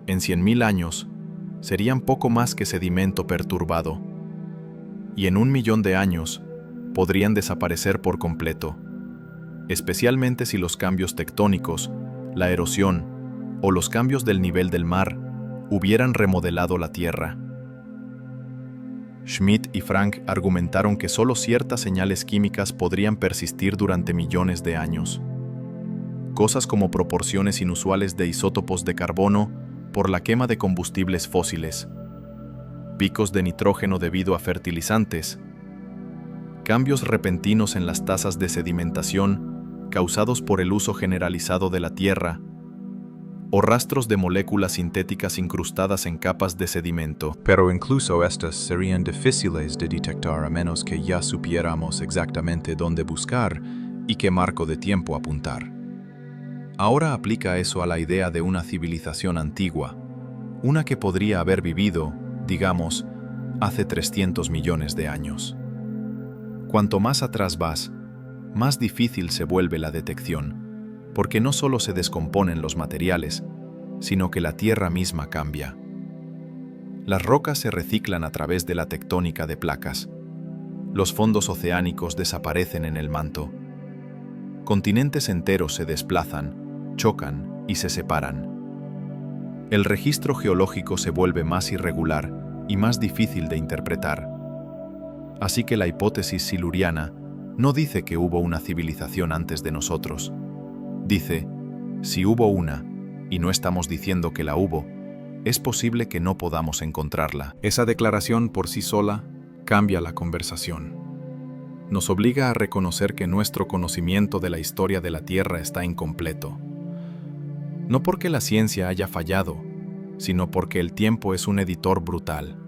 En 100.000 años, serían poco más que sedimento perturbado. Y en 1.000.000 de años, podrían desaparecer por completo, especialmente si los cambios tectónicos, la erosión o los cambios del nivel del mar hubieran remodelado la Tierra. Schmidt y Frank argumentaron que solo ciertas señales químicas podrían persistir durante millones de años. Cosas como proporciones inusuales de isótopos de carbono por la quema de combustibles fósiles, picos de nitrógeno debido a fertilizantes, cambios repentinos en las tasas de sedimentación causados por el uso generalizado de la Tierra, o rastros de moléculas sintéticas incrustadas en capas de sedimento. Pero incluso estas serían difíciles de detectar a menos que ya supiéramos exactamente dónde buscar y qué marco de tiempo apuntar. Ahora aplica eso a la idea de una civilización antigua, una que podría haber vivido, digamos, hace 300 millones de años. Cuanto más atrás vas, más difícil se vuelve la detección, porque no solo se descomponen los materiales, sino que la Tierra misma cambia. Las rocas se reciclan a través de la tectónica de placas. Los fondos oceánicos desaparecen en el manto. Continentes enteros se desplazan, chocan y se separan. El registro geológico se vuelve más irregular y más difícil de interpretar. Así que la hipótesis siluriana no dice que hubo una civilización antes de nosotros. Dice, si hubo una, y no estamos diciendo que la hubo, es posible que no podamos encontrarla. Esa declaración por sí sola cambia la conversación. nos obliga a reconocer que nuestro conocimiento de la historia de la Tierra está incompleto. No porque la ciencia haya fallado, sino porque el tiempo es un editor brutal.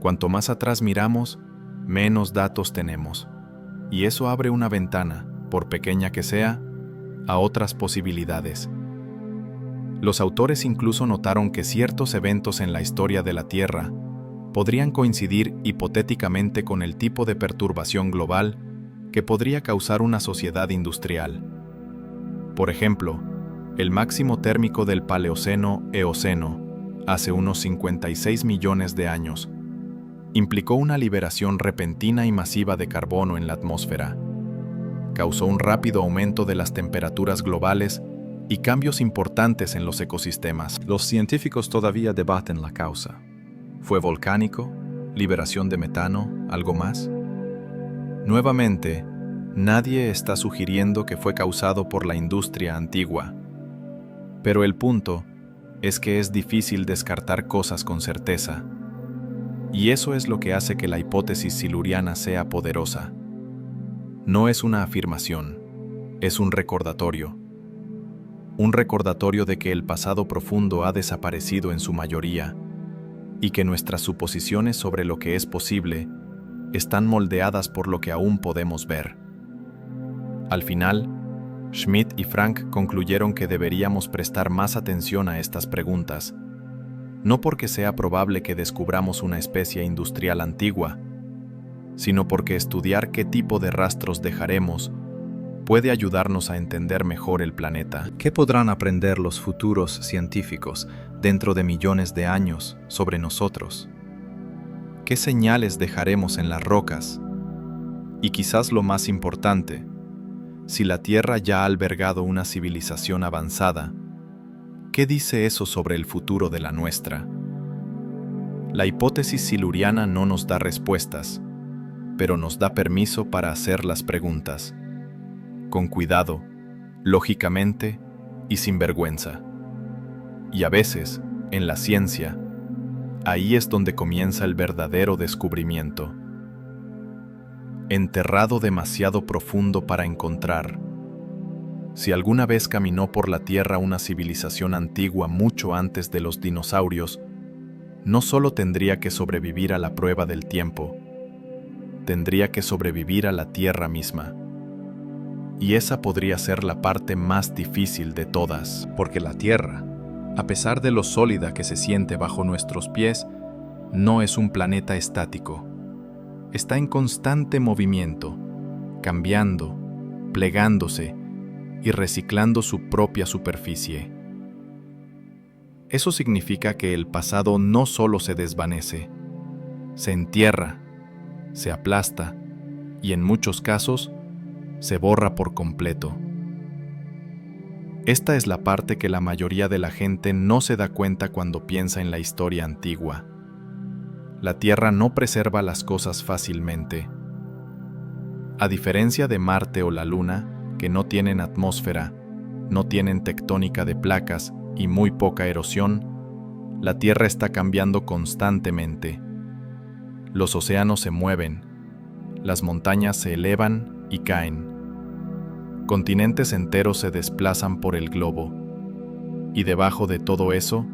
Cuanto más atrás miramos, menos datos tenemos, y eso abre una ventana, por pequeña que sea, a otras posibilidades. Los autores incluso notaron que ciertos eventos en la historia de la Tierra podrían coincidir hipotéticamente con el tipo de perturbación global que podría causar una sociedad industrial. Por ejemplo, el máximo térmico del Paleoceno-Eoceno, hace unos 56 millones de años, implicó una liberación repentina y masiva de carbono en la atmósfera. Causó un rápido aumento de las temperaturas globales y cambios importantes en los ecosistemas. Los científicos todavía debaten la causa. ¿Fue volcánico? ¿Liberación de metano? ¿Algo más? Nuevamente, nadie está sugiriendo que fue causado por la industria antigua. Pero el punto es que es difícil descartar cosas con certeza. Y eso es lo que hace que la hipótesis siluriana sea poderosa. No es una afirmación, es un recordatorio. Un recordatorio de que el pasado profundo ha desaparecido en su mayoría y que nuestras suposiciones sobre lo que es posible están moldeadas por lo que aún podemos ver. Al final, Schmidt y Frank concluyeron que deberíamos prestar más atención a estas preguntas, no porque sea probable que descubramos una especie industrial antigua, sino porque estudiar qué tipo de rastros dejaremos puede ayudarnos a entender mejor el planeta. ¿Qué podrán aprender los futuros científicos dentro de millones de años sobre nosotros? ¿Qué señales dejaremos en las rocas? Y quizás lo más importante, si la Tierra ya ha albergado una civilización avanzada, ¿qué dice eso sobre el futuro de la nuestra? La hipótesis siluriana no nos da respuestas, pero nos da permiso para hacer las preguntas. Con cuidado, lógicamente y sin vergüenza. Y a veces, en la ciencia, ahí es donde comienza el verdadero descubrimiento. Enterrado demasiado profundo para encontrar. Si alguna vez caminó por la Tierra una civilización antigua mucho antes de los dinosaurios, no solo tendría que sobrevivir a la prueba del tiempo, tendría que sobrevivir a la Tierra misma. Y esa podría ser la parte más difícil de todas. Porque la Tierra, a pesar de lo sólida que se siente bajo nuestros pies, no es un planeta estático. Está en constante movimiento, cambiando, plegándose y reciclando su propia superficie. Eso significa que el pasado no solo se desvanece, se entierra, se aplasta y en muchos casos se borra por completo. Esta es la parte que la mayoría de la gente no se da cuenta cuando piensa en la historia antigua. La Tierra no preserva las cosas fácilmente. A diferencia de Marte o la Luna, que no tienen atmósfera, no tienen tectónica de placas y muy poca erosión, la Tierra está cambiando constantemente. Los océanos se mueven, las montañas se elevan y caen. Continentes enteros se desplazan por el globo. Y debajo de todo eso,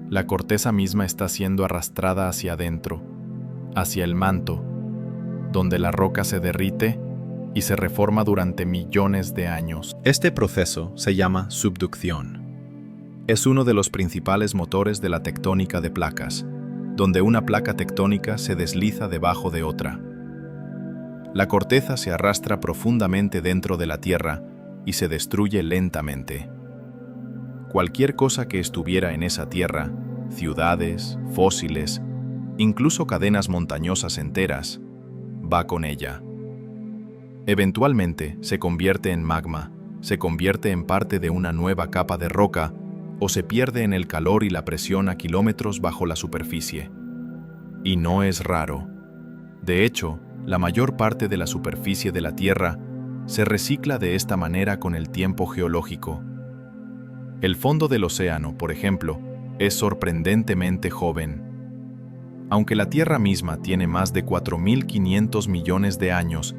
la corteza misma está siendo arrastrada hacia adentro, hacia el manto, donde la roca se derrite y se reforma durante millones de años. Este proceso se llama subducción. Es uno de los principales motores de la tectónica de placas, donde una placa tectónica se desliza debajo de otra. La corteza se arrastra profundamente dentro de la Tierra y se destruye lentamente. Cualquier cosa que estuviera en esa tierra, ciudades, fósiles, incluso cadenas montañosas enteras, va con ella. Eventualmente se convierte en magma, se convierte en parte de una nueva capa de roca o se pierde en el calor y la presión a kilómetros bajo la superficie. Y no es raro. De hecho, la mayor parte de la superficie de la Tierra se recicla de esta manera con el tiempo geológico. El fondo del océano, por ejemplo, es sorprendentemente joven. Aunque la Tierra misma tiene más de 4.500 millones de años,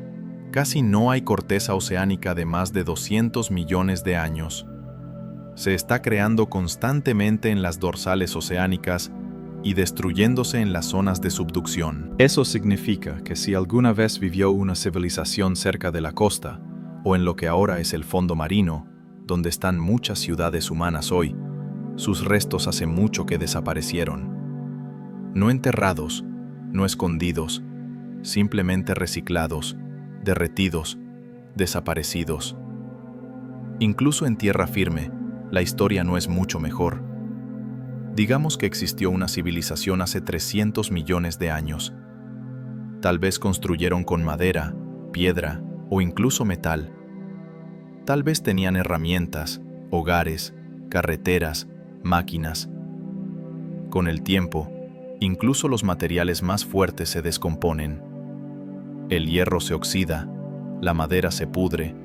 Casi no hay corteza oceánica de más de 200 millones de años. Se está creando constantemente en las dorsales oceánicas y destruyéndose en las zonas de subducción. Eso significa que si alguna vez vivió una civilización cerca de la costa, o en lo que ahora es el fondo marino, donde están muchas ciudades humanas hoy, sus restos hace mucho que desaparecieron. No enterrados, no escondidos, simplemente reciclados, derretidos, desaparecidos. Incluso en tierra firme, la historia no es mucho mejor. Digamos que existió una civilización hace 300 millones de años. Tal vez construyeron con madera, piedra o incluso metal. Tal vez tenían herramientas, hogares, carreteras, máquinas. Con el tiempo, incluso los materiales más fuertes se descomponen. El hierro se oxida, la madera se pudre,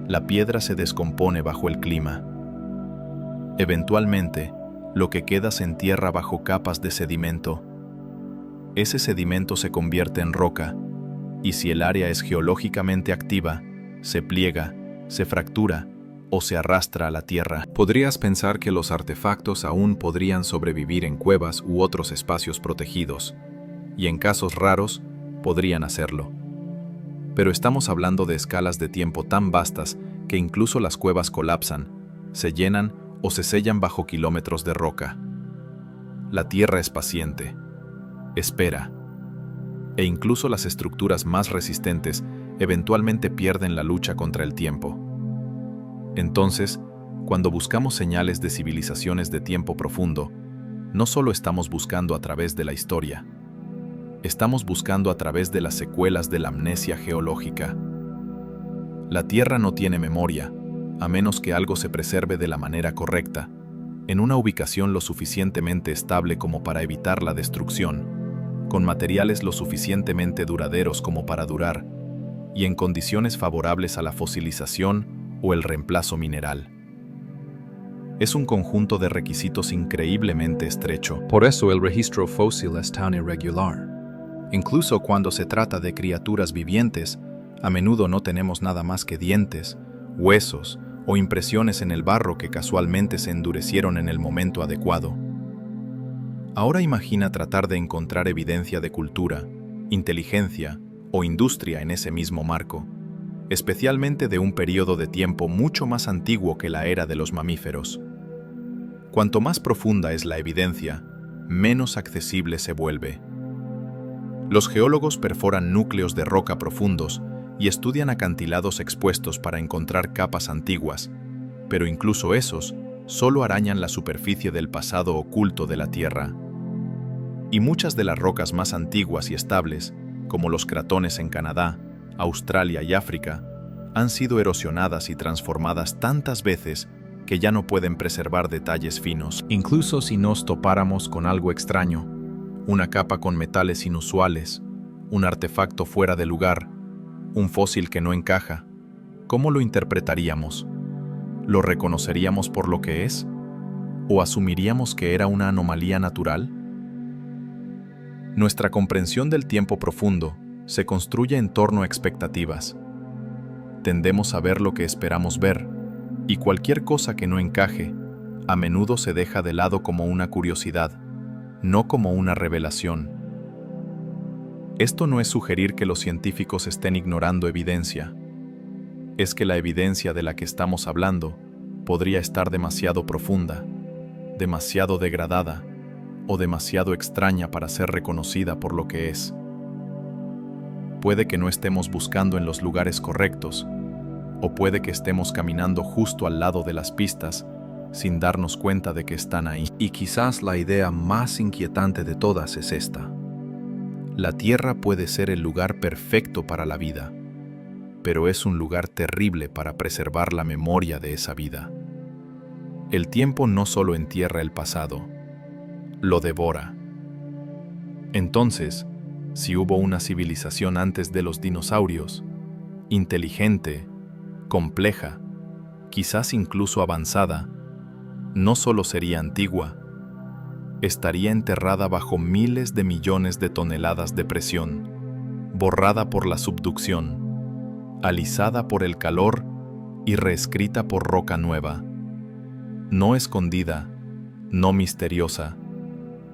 la piedra se descompone bajo el clima. Eventualmente, lo que queda se entierra bajo capas de sedimento. Ese sedimento se convierte en roca, y si el área es geológicamente activa, se pliega, se fractura o se arrastra a la tierra. Podrías pensar que los artefactos aún podrían sobrevivir en cuevas u otros espacios protegidos, y en casos raros, podrían hacerlo. Pero estamos hablando de escalas de tiempo tan vastas que incluso las cuevas colapsan, se llenan o se sellan bajo kilómetros de roca. La Tierra es paciente, espera, e incluso las estructuras más resistentes eventualmente pierden la lucha contra el tiempo. Entonces, cuando buscamos señales de civilizaciones de tiempo profundo, no solo estamos buscando a través de la historia, estamos buscando a través de las secuelas de la amnesia geológica. La Tierra no tiene memoria, a menos que algo se preserve de la manera correcta, en una ubicación lo suficientemente estable como para evitar la destrucción, con materiales lo suficientemente duraderos como para durar, y en condiciones favorables a la fosilización o el reemplazo mineral. Es un conjunto de requisitos increíblemente estrecho. Por eso el registro fósil es tan irregular. Incluso cuando se trata de criaturas vivientes, a menudo no tenemos nada más que dientes, huesos o impresiones en el barro que casualmente se endurecieron en el momento adecuado. Ahora imagina tratar de encontrar evidencia de cultura, inteligencia o industria en ese mismo marco, especialmente de un periodo de tiempo mucho más antiguo que la era de los mamíferos. Cuanto más profunda es la evidencia, menos accesible se vuelve. Los geólogos perforan núcleos de roca profundos y estudian acantilados expuestos para encontrar capas antiguas, pero incluso esos solo arañan la superficie del pasado oculto de la Tierra. Y muchas de las rocas más antiguas y estables, como los cratones en Canadá, Australia y África, han sido erosionadas y transformadas tantas veces que ya no pueden preservar detalles finos. Incluso si nos topáramos con algo extraño, una capa con metales inusuales, un artefacto fuera de lugar, un fósil que no encaja, ¿cómo lo interpretaríamos? ¿Lo reconoceríamos por lo que es? ¿O asumiríamos que era una anomalía natural? Nuestra comprensión del tiempo profundo se construye en torno a expectativas. Tendemos a ver lo que esperamos ver, y cualquier cosa que no encaje, a menudo se deja de lado como una curiosidad, no como una revelación. Esto no es sugerir que los científicos estén ignorando evidencia. Es que la evidencia de la que estamos hablando podría estar demasiado profunda, demasiado degradada o demasiado extraña para ser reconocida por lo que es. Puede que no estemos buscando en los lugares correctos, o puede que estemos caminando justo al lado de las pistas sin darnos cuenta de que están ahí. Y quizás la idea más inquietante de todas es esta. La Tierra puede ser el lugar perfecto para la vida, pero es un lugar terrible para preservar la memoria de esa vida. El tiempo no solo entierra el pasado, lo devora. Entonces, si hubo una civilización antes de los dinosaurios, inteligente, compleja, quizás incluso avanzada, no solo sería antigua, estaría enterrada bajo miles de millones de toneladas de presión, borrada por la subducción, alisada por el calor y reescrita por roca nueva. No escondida, no misteriosa,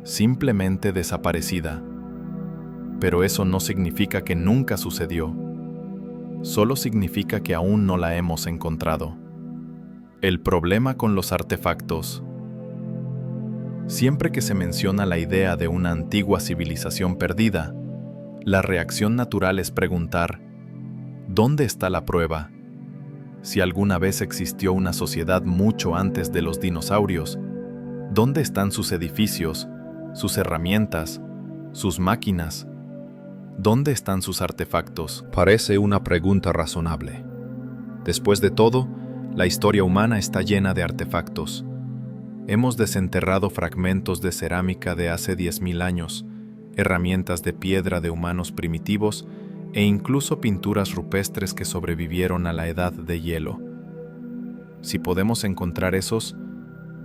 simplemente desaparecida. Pero eso no significa que nunca sucedió. Solo significa que aún no la hemos encontrado. El problema con los artefactos. Siempre que se menciona la idea de una antigua civilización perdida, la reacción natural es preguntar, ¿dónde está la prueba? Si alguna vez existió una sociedad mucho antes de los dinosaurios, ¿dónde están sus edificios, sus herramientas, sus máquinas? ¿Dónde están sus artefactos? Parece una pregunta razonable. Después de todo, la historia humana está llena de artefactos. Hemos desenterrado fragmentos de cerámica de hace 10.000 años, herramientas de piedra de humanos primitivos e incluso pinturas rupestres que sobrevivieron a la edad de hielo. Si podemos encontrar esos,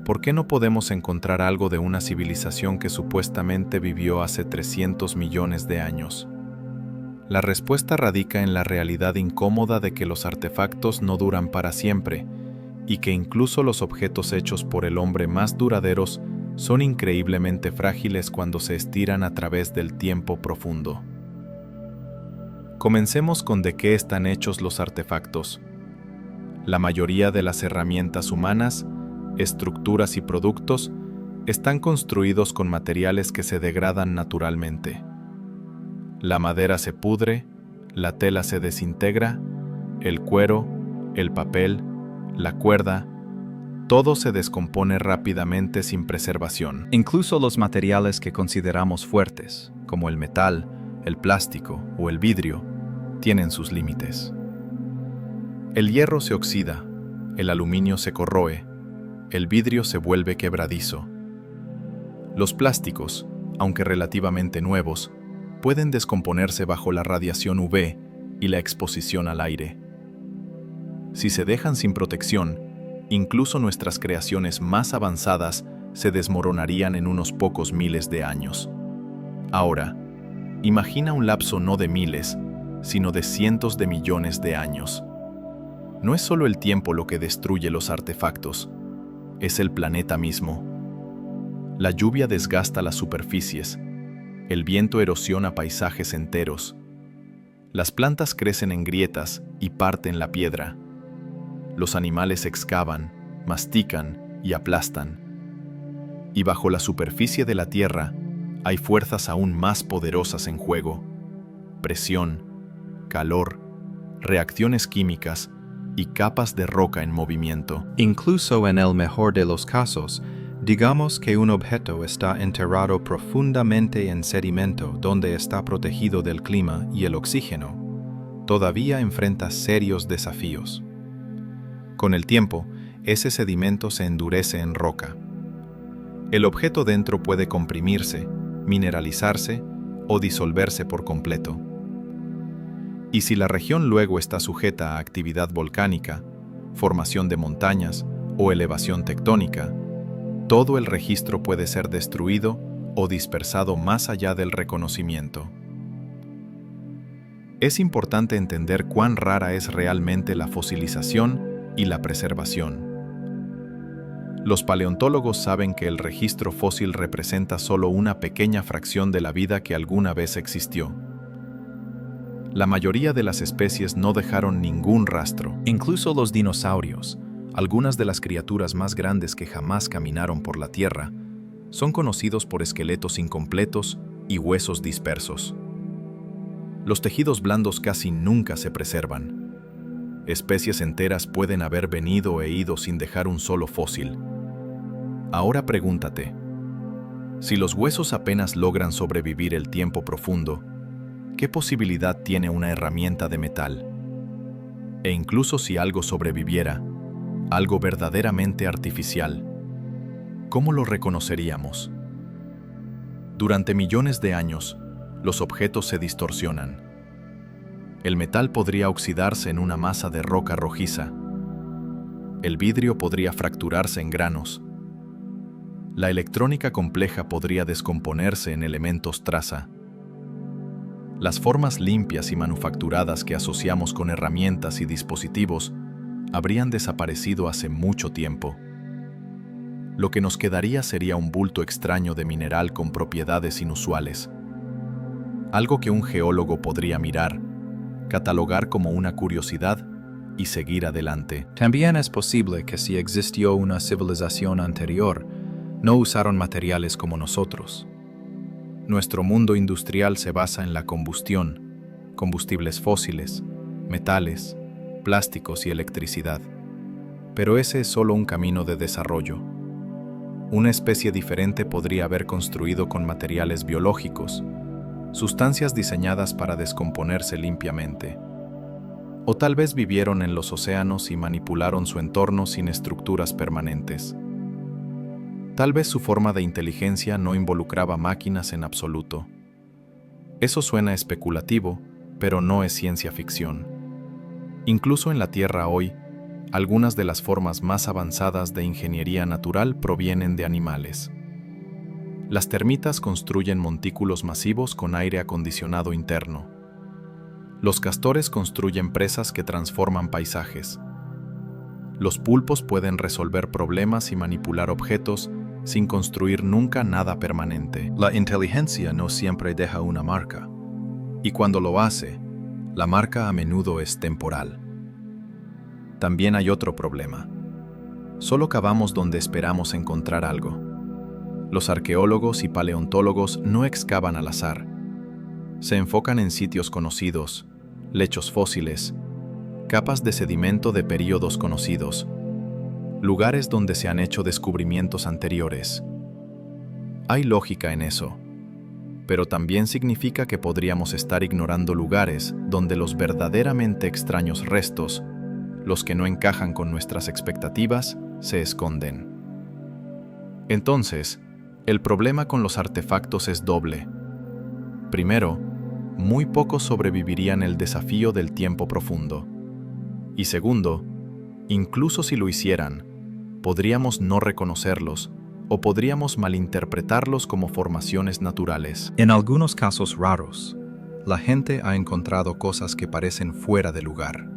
¿por qué no podemos encontrar algo de una civilización que supuestamente vivió hace 300 millones de años? La respuesta radica en la realidad incómoda de que los artefactos no duran para siempre y que incluso los objetos hechos por el hombre más duraderos son increíblemente frágiles cuando se estiran a través del tiempo profundo. Comencemos con de qué están hechos los artefactos. La mayoría de las herramientas humanas, estructuras y productos están construidos con materiales que se degradan naturalmente. La madera se pudre, la tela se desintegra, el cuero, el papel, la cuerda, todo se descompone rápidamente sin preservación. Incluso los materiales que consideramos fuertes, como el metal, el plástico o el vidrio, tienen sus límites. El hierro se oxida, el aluminio se corroe, el vidrio se vuelve quebradizo. Los plásticos, aunque relativamente nuevos, pueden descomponerse bajo la radiación UV y la exposición al aire. Si se dejan sin protección, incluso nuestras creaciones más avanzadas se desmoronarían en unos pocos miles de años. Ahora, imagina un lapso no de miles, sino de cientos de millones de años. No es solo el tiempo lo que destruye los artefactos, es el planeta mismo. La lluvia desgasta las superficies, el viento erosiona paisajes enteros. Las plantas crecen en grietas y parten la piedra. Los animales excavan, mastican y aplastan. Y bajo la superficie de la Tierra hay fuerzas aún más poderosas en juego: presión, calor, reacciones químicas y capas de roca en movimiento. Incluso en el mejor de los casos, digamos que un objeto está enterrado profundamente en sedimento donde está protegido del clima y el oxígeno, todavía enfrenta serios desafíos. Con el tiempo, ese sedimento se endurece en roca. El objeto dentro puede comprimirse, mineralizarse o disolverse por completo. Y si la región luego está sujeta a actividad volcánica, formación de montañas o elevación tectónica, todo el registro puede ser destruido o dispersado más allá del reconocimiento. Es importante entender cuán rara es realmente la fosilización y la preservación. Los paleontólogos saben que el registro fósil representa solo una pequeña fracción de la vida que alguna vez existió. La mayoría de las especies no dejaron ningún rastro. Incluso los dinosaurios, algunas de las criaturas más grandes que jamás caminaron por la Tierra, son conocidos por esqueletos incompletos y huesos dispersos. Los tejidos blandos casi nunca se preservan. Especies enteras pueden haber venido e ido sin dejar un solo fósil. Ahora pregúntate, si los huesos apenas logran sobrevivir el tiempo profundo, ¿qué posibilidad tiene una herramienta de metal? E incluso si algo sobreviviera, algo verdaderamente artificial, ¿cómo lo reconoceríamos? Durante millones de años, los objetos se distorsionan. El metal podría oxidarse en una masa de roca rojiza. El vidrio podría fracturarse en granos. La electrónica compleja podría descomponerse en elementos traza. Las formas limpias y manufacturadas que asociamos con herramientas y dispositivos habrían desaparecido hace mucho tiempo. Lo que nos quedaría sería un bulto extraño de mineral con propiedades inusuales. Algo que un geólogo podría mirar, catalogar como una curiosidad y seguir adelante. También es posible que si existió una civilización anterior, no usaron materiales como nosotros. Nuestro mundo industrial se basa en la combustión, combustibles fósiles, metales, plásticos y electricidad. Pero ese es solo un camino de desarrollo. Una especie diferente podría haber construido con materiales biológicos, sustancias diseñadas para descomponerse limpiamente. O tal vez vivieron en los océanos y manipularon su entorno sin estructuras permanentes. Tal vez su forma de inteligencia no involucraba máquinas en absoluto. Eso suena especulativo, pero no es ciencia ficción. Incluso en la Tierra hoy, algunas de las formas más avanzadas de ingeniería natural provienen de animales. Las termitas construyen montículos masivos con aire acondicionado interno. Los castores construyen presas que transforman paisajes. Los pulpos pueden resolver problemas y manipular objetos sin construir nunca nada permanente. La inteligencia no siempre deja una marca, y cuando lo hace, la marca a menudo es temporal. También hay otro problema. Solo cavamos donde esperamos encontrar algo. Los arqueólogos y paleontólogos no excavan al azar. Se enfocan en sitios conocidos, lechos fósiles, capas de sedimento de períodos conocidos, lugares donde se han hecho descubrimientos anteriores. Hay lógica en eso, pero también significa que podríamos estar ignorando lugares donde los verdaderamente extraños restos, los que no encajan con nuestras expectativas, se esconden. Entonces, el problema con los artefactos es doble. Primero, muy pocos sobrevivirían el desafío del tiempo profundo. Y segundo, incluso si lo hicieran, podríamos no reconocerlos o podríamos malinterpretarlos como formaciones naturales. En algunos casos raros, la gente ha encontrado cosas que parecen fuera de lugar.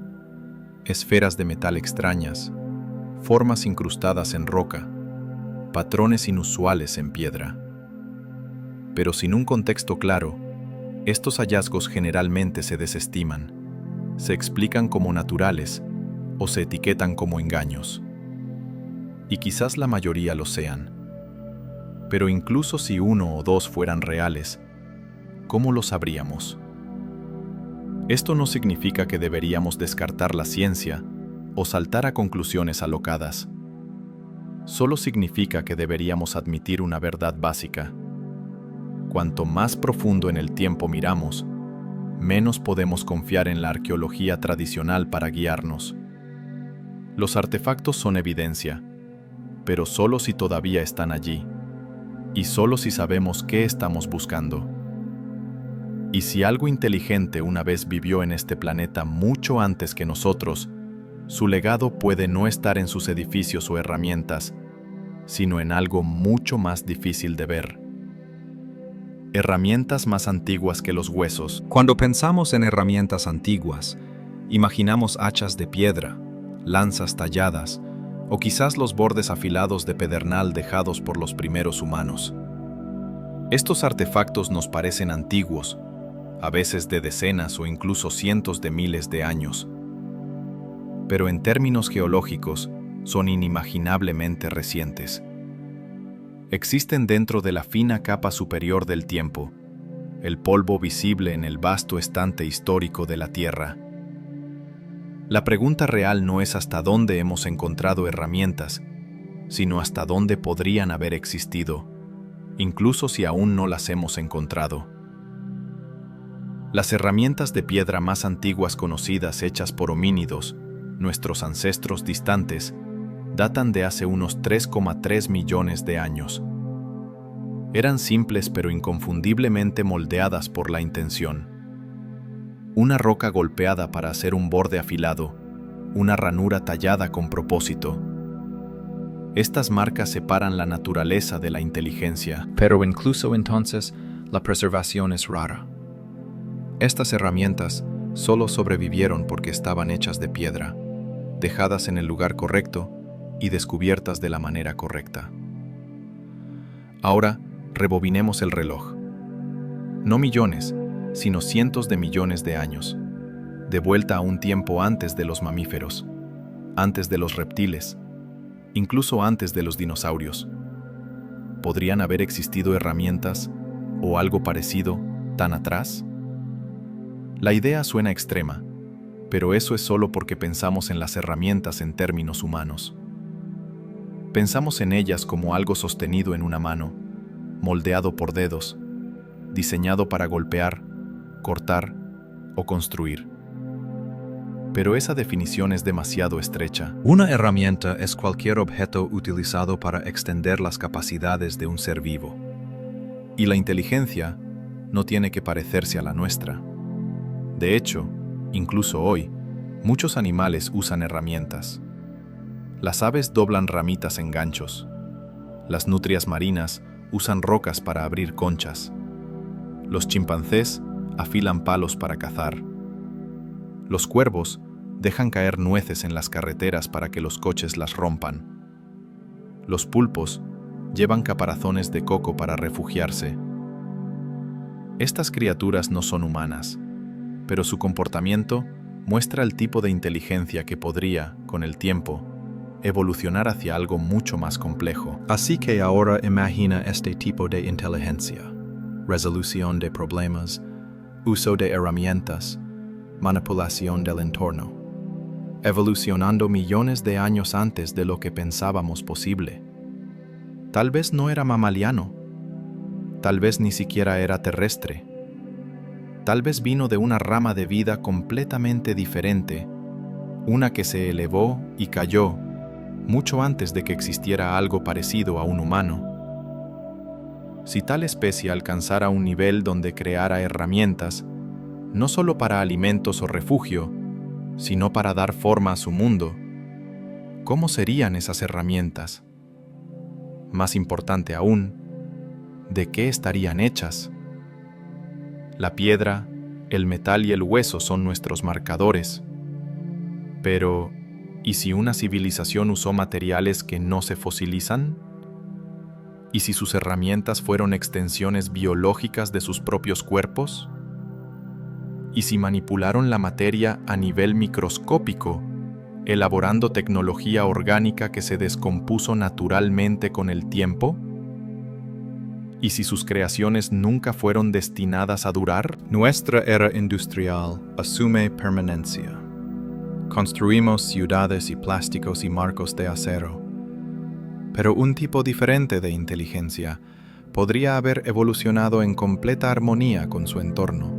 Esferas de metal extrañas, formas incrustadas en roca, patrones inusuales en piedra. Pero sin un contexto claro, estos hallazgos generalmente se desestiman, se explican como naturales o se etiquetan como engaños. Y quizás la mayoría lo sean. Pero incluso si uno o dos fueran reales, ¿cómo lo sabríamos? Esto no significa que deberíamos descartar la ciencia o saltar a conclusiones alocadas. Solo significa que deberíamos admitir una verdad básica. Cuanto más profundo en el tiempo miramos, menos podemos confiar en la arqueología tradicional para guiarnos. Los artefactos son evidencia, pero solo si todavía están allí, y solo si sabemos qué estamos buscando. Y si algo inteligente una vez vivió en este planeta mucho antes que nosotros, su legado puede no estar en sus edificios o herramientas, sino en algo mucho más difícil de ver. Herramientas más antiguas que los huesos. Cuando pensamos en herramientas antiguas, imaginamos hachas de piedra, lanzas talladas, o quizás los bordes afilados de pedernal dejados por los primeros humanos. Estos artefactos nos parecen antiguos, a veces de decenas o incluso cientos de miles de años. Pero en términos geológicos, son inimaginablemente recientes. Existen dentro de la fina capa superior del tiempo, el polvo visible en el vasto estante histórico de la Tierra. La pregunta real no es hasta dónde hemos encontrado herramientas, sino hasta dónde podrían haber existido, incluso si aún no las hemos encontrado. Las herramientas de piedra más antiguas conocidas hechas por homínidos, nuestros ancestros distantes, datan de hace unos 3,3 millones de años. Eran simples pero inconfundiblemente moldeadas por la intención. Una roca golpeada para hacer un borde afilado, una ranura tallada con propósito. Estas marcas separan la naturaleza de la inteligencia. Pero incluso entonces, la preservación es rara. Estas herramientas solo sobrevivieron porque estaban hechas de piedra, dejadas en el lugar correcto y descubiertas de la manera correcta. Ahora, rebobinemos el reloj. No millones, sino cientos de millones de años, de vuelta a un tiempo antes de los mamíferos, antes de los reptiles, incluso antes de los dinosaurios. ¿Podrían haber existido herramientas o algo parecido tan atrás? La idea suena extrema, pero eso es solo porque pensamos en las herramientas en términos humanos. Pensamos en ellas como algo sostenido en una mano, moldeado por dedos, diseñado para golpear, cortar o construir. Pero esa definición es demasiado estrecha. Una herramienta es cualquier objeto utilizado para extender las capacidades de un ser vivo. Y la inteligencia no tiene que parecerse a la nuestra. De hecho, incluso hoy, muchos animales usan herramientas. Las aves doblan ramitas en ganchos. Las nutrias marinas usan rocas para abrir conchas. Los chimpancés afilan palos para cazar. Los cuervos dejan caer nueces en las carreteras para que los coches las rompan. Los pulpos llevan caparazones de coco para refugiarse. Estas criaturas no son humanas, pero su comportamiento muestra el tipo de inteligencia que podría, con el tiempo, evolucionar hacia algo mucho más complejo. Así que ahora imagina este tipo de inteligencia: resolución de problemas, uso de herramientas, manipulación del entorno, evolucionando millones de años antes de lo que pensábamos posible. Tal vez no era mamaliano, tal vez ni siquiera era terrestre, tal vez vino de una rama de vida completamente diferente, una que se elevó y cayó mucho antes de que existiera algo parecido a un humano. Si tal especie alcanzara un nivel donde creara herramientas, no solo para alimentos o refugio, sino para dar forma a su mundo, ¿cómo serían esas herramientas? Más importante aún, ¿de qué estarían hechas? La piedra, el metal y el hueso son nuestros marcadores. Pero, ¿y si una civilización usó materiales que no se fosilizan? ¿Y si sus herramientas fueron extensiones biológicas de sus propios cuerpos? ¿Y si manipularon la materia a nivel microscópico, elaborando tecnología orgánica que se descompuso naturalmente con el tiempo? ¿Y si sus creaciones nunca fueron destinadas a durar? Nuestra era industrial asume permanencia. Construimos ciudades y plásticos y marcos de acero. Pero un tipo diferente de inteligencia podría haber evolucionado en completa armonía con su entorno,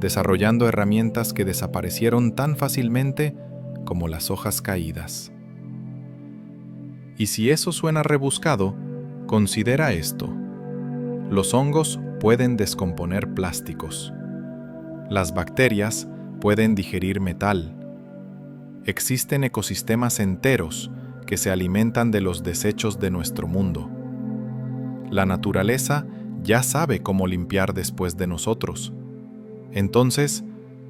desarrollando herramientas que desaparecieron tan fácilmente como las hojas caídas. Y si eso suena rebuscado, considera esto. Los hongos pueden descomponer plásticos. Las bacterias pueden digerir metal. Existen ecosistemas enteros que se alimentan de los desechos de nuestro mundo. La naturaleza ya sabe cómo limpiar después de nosotros. Entonces,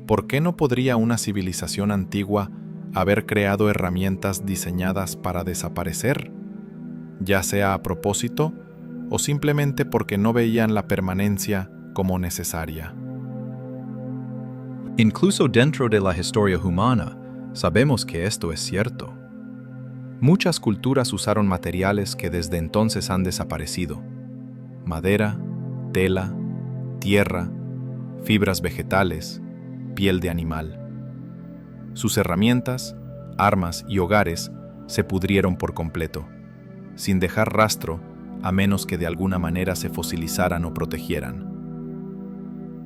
¿por qué no podría una civilización antigua haber creado herramientas diseñadas para desaparecer, ya sea a propósito o simplemente porque no veían la permanencia como necesaria? Incluso dentro de la historia humana, sabemos que esto es cierto. Muchas culturas usaron materiales que desde entonces han desaparecido: madera, tela, tierra, fibras vegetales, piel de animal. Sus herramientas, armas y hogares se pudrieron por completo, sin dejar rastro a menos que de alguna manera se fosilizaran o protegieran.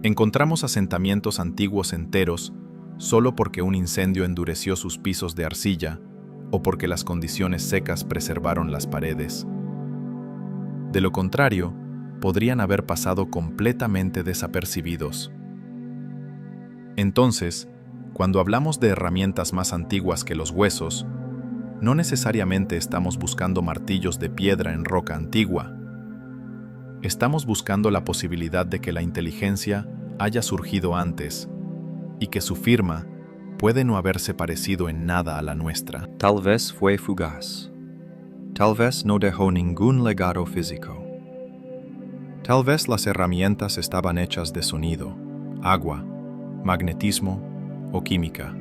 Encontramos asentamientos antiguos enteros solo porque un incendio endureció sus pisos de arcilla o porque las condiciones secas preservaron las paredes. De lo contrario, podrían haber pasado completamente desapercibidos. Entonces, cuando hablamos de herramientas más antiguas que los huesos, no necesariamente estamos buscando martillos de piedra en roca antigua. Estamos buscando la posibilidad de que la inteligencia haya surgido antes y que su firma puede no haberse parecido en nada a la nuestra. Tal vez fue fugaz. Tal vez no dejó ningún legado físico. Tal vez las herramientas estaban hechas de sonido, agua, magnetismo o química.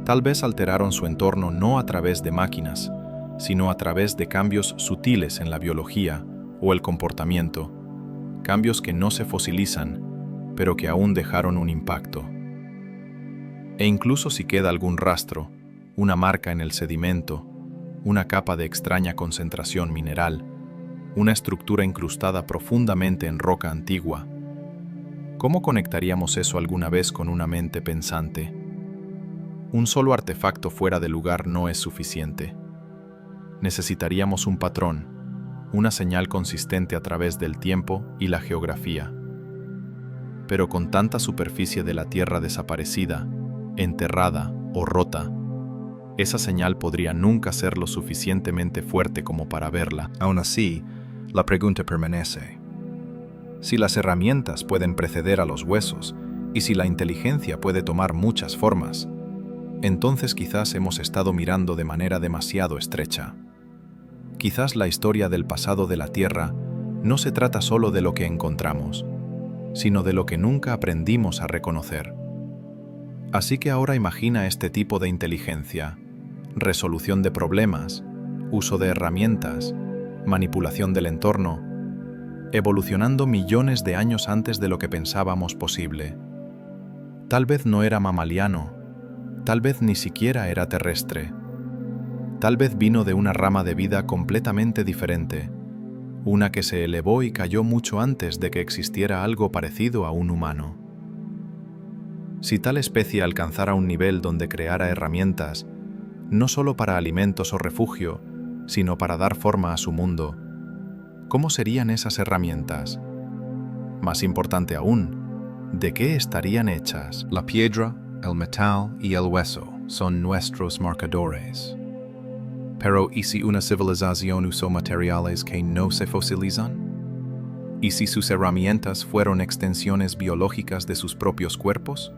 Tal vez alteraron su entorno no a través de máquinas, sino a través de cambios sutiles en la biología o el comportamiento, cambios que no se fosilizan, pero que aún dejaron un impacto. E incluso si queda algún rastro, una marca en el sedimento, una capa de extraña concentración mineral, una estructura incrustada profundamente en roca antigua, ¿cómo conectaríamos eso alguna vez con una mente pensante? Un solo artefacto fuera de lugar no es suficiente. Necesitaríamos un patrón, una señal consistente a través del tiempo y la geografía. Pero con tanta superficie de la Tierra desaparecida, enterrada o rota, esa señal podría nunca ser lo suficientemente fuerte como para verla. Aún así, la pregunta permanece. Si las herramientas pueden preceder a los huesos y si la inteligencia puede tomar muchas formas, entonces quizás hemos estado mirando de manera demasiado estrecha. Quizás la historia del pasado de la Tierra no se trata solo de lo que encontramos, sino de lo que nunca aprendimos a reconocer. Así que ahora imagina este tipo de inteligencia: resolución de problemas, uso de herramientas, manipulación del entorno, evolucionando millones de años antes de lo que pensábamos posible. Tal vez no era mamaliano, tal vez ni siquiera era terrestre. Tal vez vino de una rama de vida completamente diferente, una que se elevó y cayó mucho antes de que existiera algo parecido a un humano. Si tal especie alcanzara un nivel donde creara herramientas, no solo para alimentos o refugio, sino para dar forma a su mundo, ¿cómo serían esas herramientas? Más importante aún, ¿de qué estarían hechas? La piedra, el metal y el hueso son nuestros marcadores. Pero ¿y si una civilización usó materiales que no se fosilizan? ¿Y si sus herramientas fueron extensiones biológicas de sus propios cuerpos?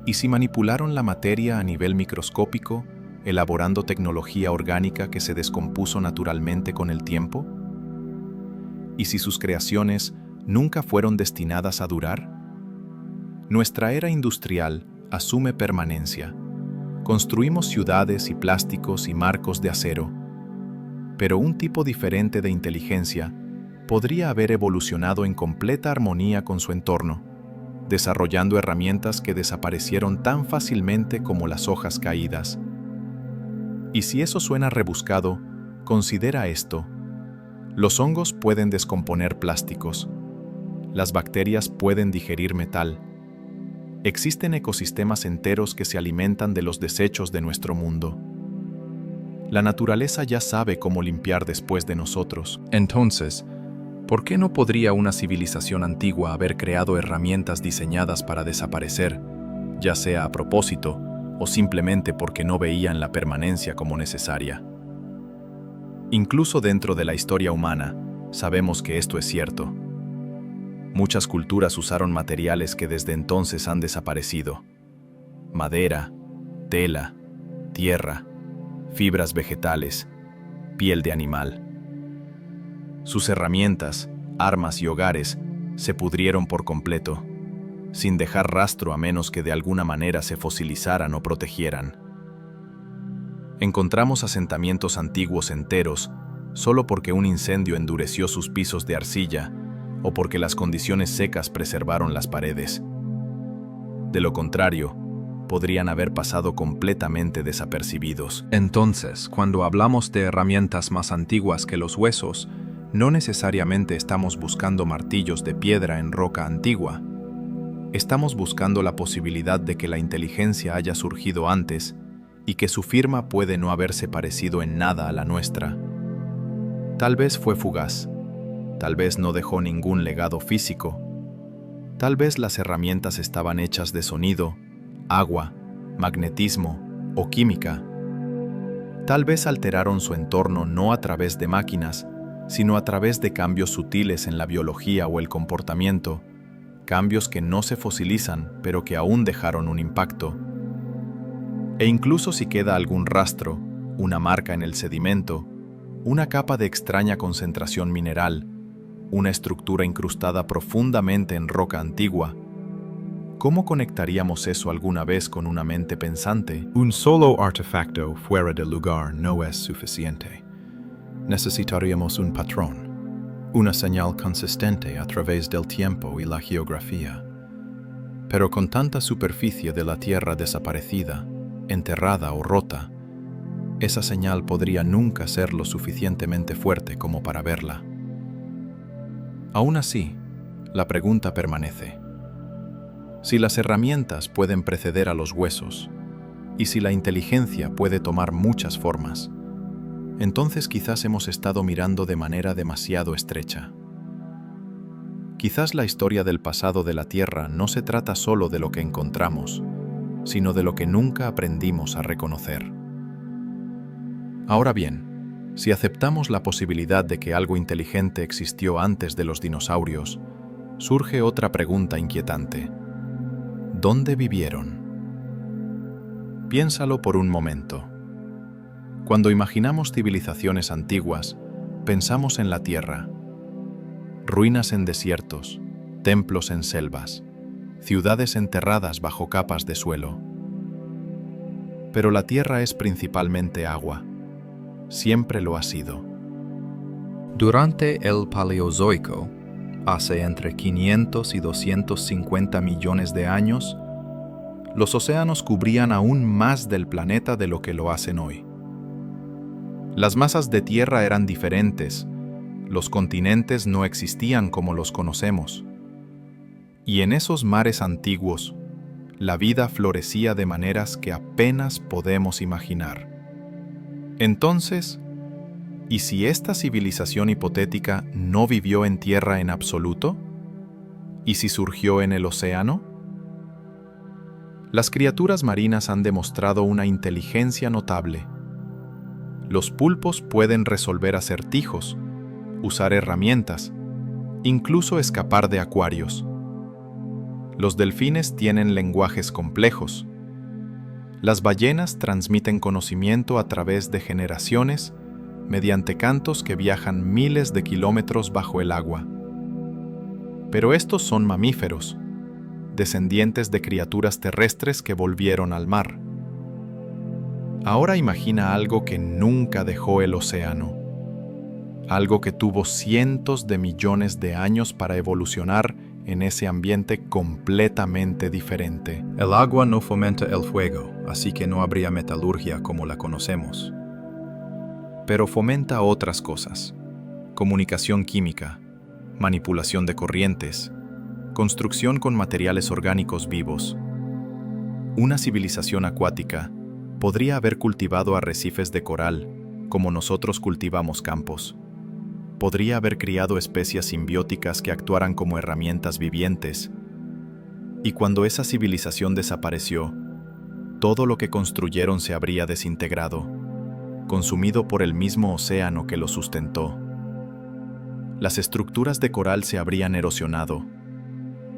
¿Y si manipularon la materia a nivel microscópico, elaborando tecnología orgánica que se descompuso naturalmente con el tiempo? ¿Y si sus creaciones nunca fueron destinadas a durar? Nuestra era industrial asume permanencia. Construimos ciudades y plásticos y marcos de acero. Pero un tipo diferente de inteligencia podría haber evolucionado en completa armonía con su entorno, desarrollando herramientas que desaparecieron tan fácilmente como las hojas caídas. Y si eso suena rebuscado, considera esto. Los hongos pueden descomponer plásticos. Las bacterias pueden digerir metal. Existen ecosistemas enteros que se alimentan de los desechos de nuestro mundo. La naturaleza ya sabe cómo limpiar después de nosotros. Entonces, ¿por qué no podría una civilización antigua haber creado herramientas diseñadas para desaparecer, ya sea a propósito o simplemente porque no veían la permanencia como necesaria? Incluso dentro de la historia humana, sabemos que esto es cierto. Muchas culturas usaron materiales que desde entonces han desaparecido. Madera, tela, tierra, fibras vegetales, piel de animal. Sus herramientas, armas y hogares se pudrieron por completo, sin dejar rastro a menos que de alguna manera se fosilizaran o protegieran. Encontramos asentamientos antiguos enteros solo porque un incendio endureció sus pisos de arcilla o porque las condiciones secas preservaron las paredes. De lo contrario, podrían haber pasado completamente desapercibidos. Entonces, cuando hablamos de herramientas más antiguas que los huesos, no necesariamente estamos buscando martillos de piedra en roca antigua. Estamos buscando la posibilidad de que la inteligencia haya surgido antes y que su firma puede no haberse parecido en nada a la nuestra. Tal vez fue fugaz, tal vez no dejó ningún legado físico, tal vez las herramientas estaban hechas de sonido, agua, magnetismo o química. Tal vez alteraron su entorno no a través de máquinas, sino a través de cambios sutiles en la biología o el comportamiento, cambios que no se fosilizan, pero que aún dejaron un impacto. E incluso si queda algún rastro, una marca en el sedimento, una capa de extraña concentración mineral, una estructura incrustada profundamente en roca antigua, ¿cómo conectaríamos eso alguna vez con una mente pensante? Un solo artefacto fuera del lugar no es suficiente. Necesitaríamos un patrón, una señal consistente a través del tiempo y la geografía. Pero con tanta superficie de la Tierra desaparecida, enterrada o rota, esa señal podría nunca ser lo suficientemente fuerte como para verla. Aún así, la pregunta permanece. Si las herramientas pueden preceder a los huesos, y si la inteligencia puede tomar muchas formas, entonces quizás hemos estado mirando de manera demasiado estrecha. Quizás la historia del pasado de la Tierra no se trata solo de lo que encontramos, sino de lo que nunca aprendimos a reconocer. Ahora bien, si aceptamos la posibilidad de que algo inteligente existió antes de los dinosaurios, surge otra pregunta inquietante. ¿Dónde vivieron? Piénsalo por un momento. Cuando imaginamos civilizaciones antiguas, pensamos en la Tierra. Ruinas en desiertos, templos en selvas, ciudades enterradas bajo capas de suelo. Pero la Tierra es principalmente agua. Siempre lo ha sido. Durante el Paleozoico, hace entre 500 y 250 millones de años, los océanos cubrían aún más del planeta de lo que lo hacen hoy. Las masas de tierra eran diferentes, los continentes no existían como los conocemos. Y en esos mares antiguos, la vida florecía de maneras que apenas podemos imaginar. Entonces, ¿y si esta civilización hipotética no vivió en tierra en absoluto? ¿Y si surgió en el océano? Las criaturas marinas han demostrado una inteligencia notable. Los pulpos pueden resolver acertijos, usar herramientas, incluso escapar de acuarios. Los delfines tienen lenguajes complejos. Las ballenas transmiten conocimiento a través de generaciones mediante cantos que viajan miles de kilómetros bajo el agua. Pero estos son mamíferos, descendientes de criaturas terrestres que volvieron al mar. Ahora imagina algo que nunca dejó el océano, algo que tuvo cientos de millones de años para evolucionar en ese ambiente completamente diferente. El agua no fomenta el fuego, así que no habría metalurgia como la conocemos. Pero fomenta otras cosas: comunicación química, manipulación de corrientes, construcción con materiales orgánicos vivos. Una civilización acuática podría haber cultivado arrecifes de coral, como nosotros cultivamos campos. Podría haber criado especies simbióticas que actuaran como herramientas vivientes. Y cuando esa civilización desapareció, todo lo que construyeron se habría desintegrado, consumido por el mismo océano que lo sustentó. Las estructuras de coral se habrían erosionado.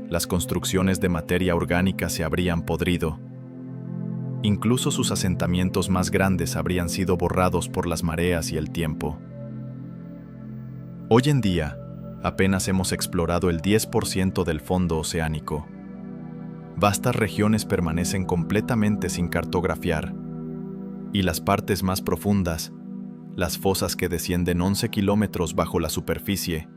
Las construcciones de materia orgánica se habrían podrido. Incluso sus asentamientos más grandes habrían sido borrados por las mareas y el tiempo. Hoy en día, apenas hemos explorado el 10% del fondo oceánico. Vastas regiones permanecen completamente sin cartografiar, y las partes más profundas, las fosas que descienden 11 kilómetros bajo la superficie,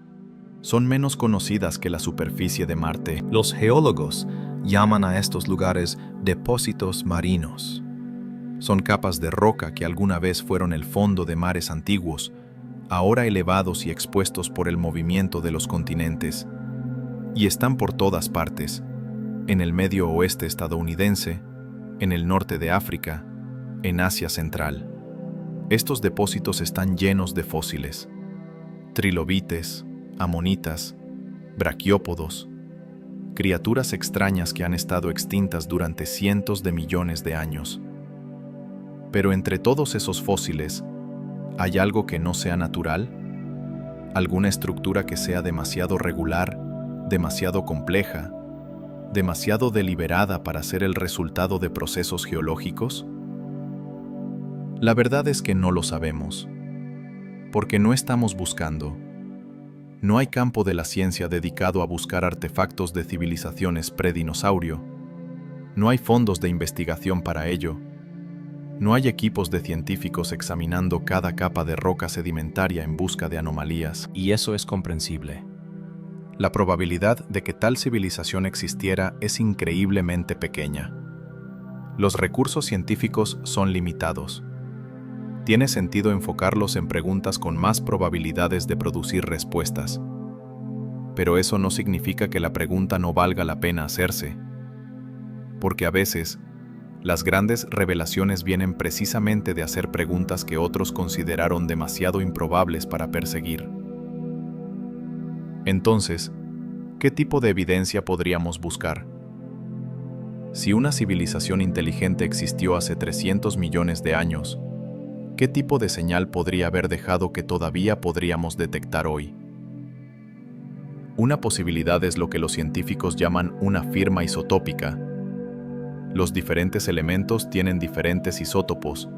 son menos conocidas que la superficie de Marte. Los geólogos llaman a estos lugares depósitos marinos. Son capas de roca que alguna vez fueron el fondo de mares antiguos, ahora elevados y expuestos por el movimiento de los continentes, y están por todas partes, en el medio oeste estadounidense, en el norte de África, en Asia Central. Estos depósitos están llenos de fósiles, trilobites, amonitas, braquiópodos, criaturas extrañas que han estado extintas durante cientos de millones de años. Pero entre todos esos fósiles, ¿hay algo que no sea natural? ¿Alguna estructura que sea demasiado regular, demasiado compleja, ¿Demasiado deliberada para ser el resultado de procesos geológicos? La verdad es que no lo sabemos, porque no estamos buscando. No hay campo de la ciencia dedicado a buscar artefactos de civilizaciones predinosaurio. No hay fondos de investigación para ello. No hay equipos de científicos examinando cada capa de roca sedimentaria en busca de anomalías. Y eso es comprensible. La probabilidad de que tal civilización existiera es increíblemente pequeña. Los recursos científicos son limitados. Tiene sentido enfocarlos en preguntas con más probabilidades de producir respuestas. Pero eso no significa que la pregunta no valga la pena hacerse. Porque a veces, las grandes revelaciones vienen precisamente de hacer preguntas que otros consideraron demasiado improbables para perseguir. Entonces, ¿qué tipo de evidencia podríamos buscar? Si una civilización inteligente existió hace 300 millones de años, ¿qué tipo de señal podría haber dejado que todavía podríamos detectar hoy? Una posibilidad es lo que los científicos llaman una firma isotópica. Los diferentes elementos tienen diferentes isótopos,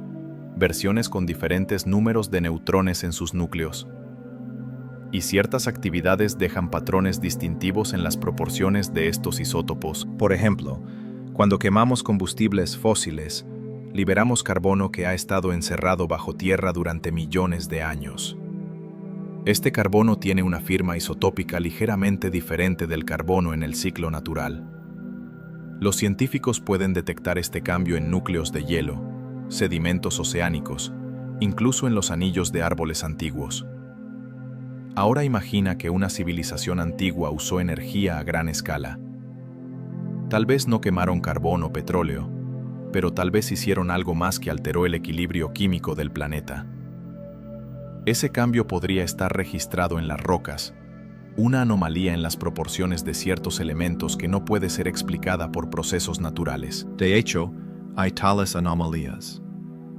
versiones con diferentes números de neutrones en sus núcleos. Y ciertas actividades dejan patrones distintivos en las proporciones de estos isótopos. Por ejemplo, cuando quemamos combustibles fósiles, liberamos carbono que ha estado encerrado bajo tierra durante millones de años. Este carbono tiene una firma isotópica ligeramente diferente del carbono en el ciclo natural. Los científicos pueden detectar este cambio en núcleos de hielo, sedimentos oceánicos, incluso en los anillos de árboles antiguos. Ahora imagina que una civilización antigua usó energía a gran escala. Tal vez no quemaron carbón o petróleo, pero tal vez hicieron algo más que alteró el equilibrio químico del planeta. Ese cambio podría estar registrado en las rocas, una anomalía en las proporciones de ciertos elementos que no puede ser explicada por procesos naturales. De hecho, hay tales anomalías,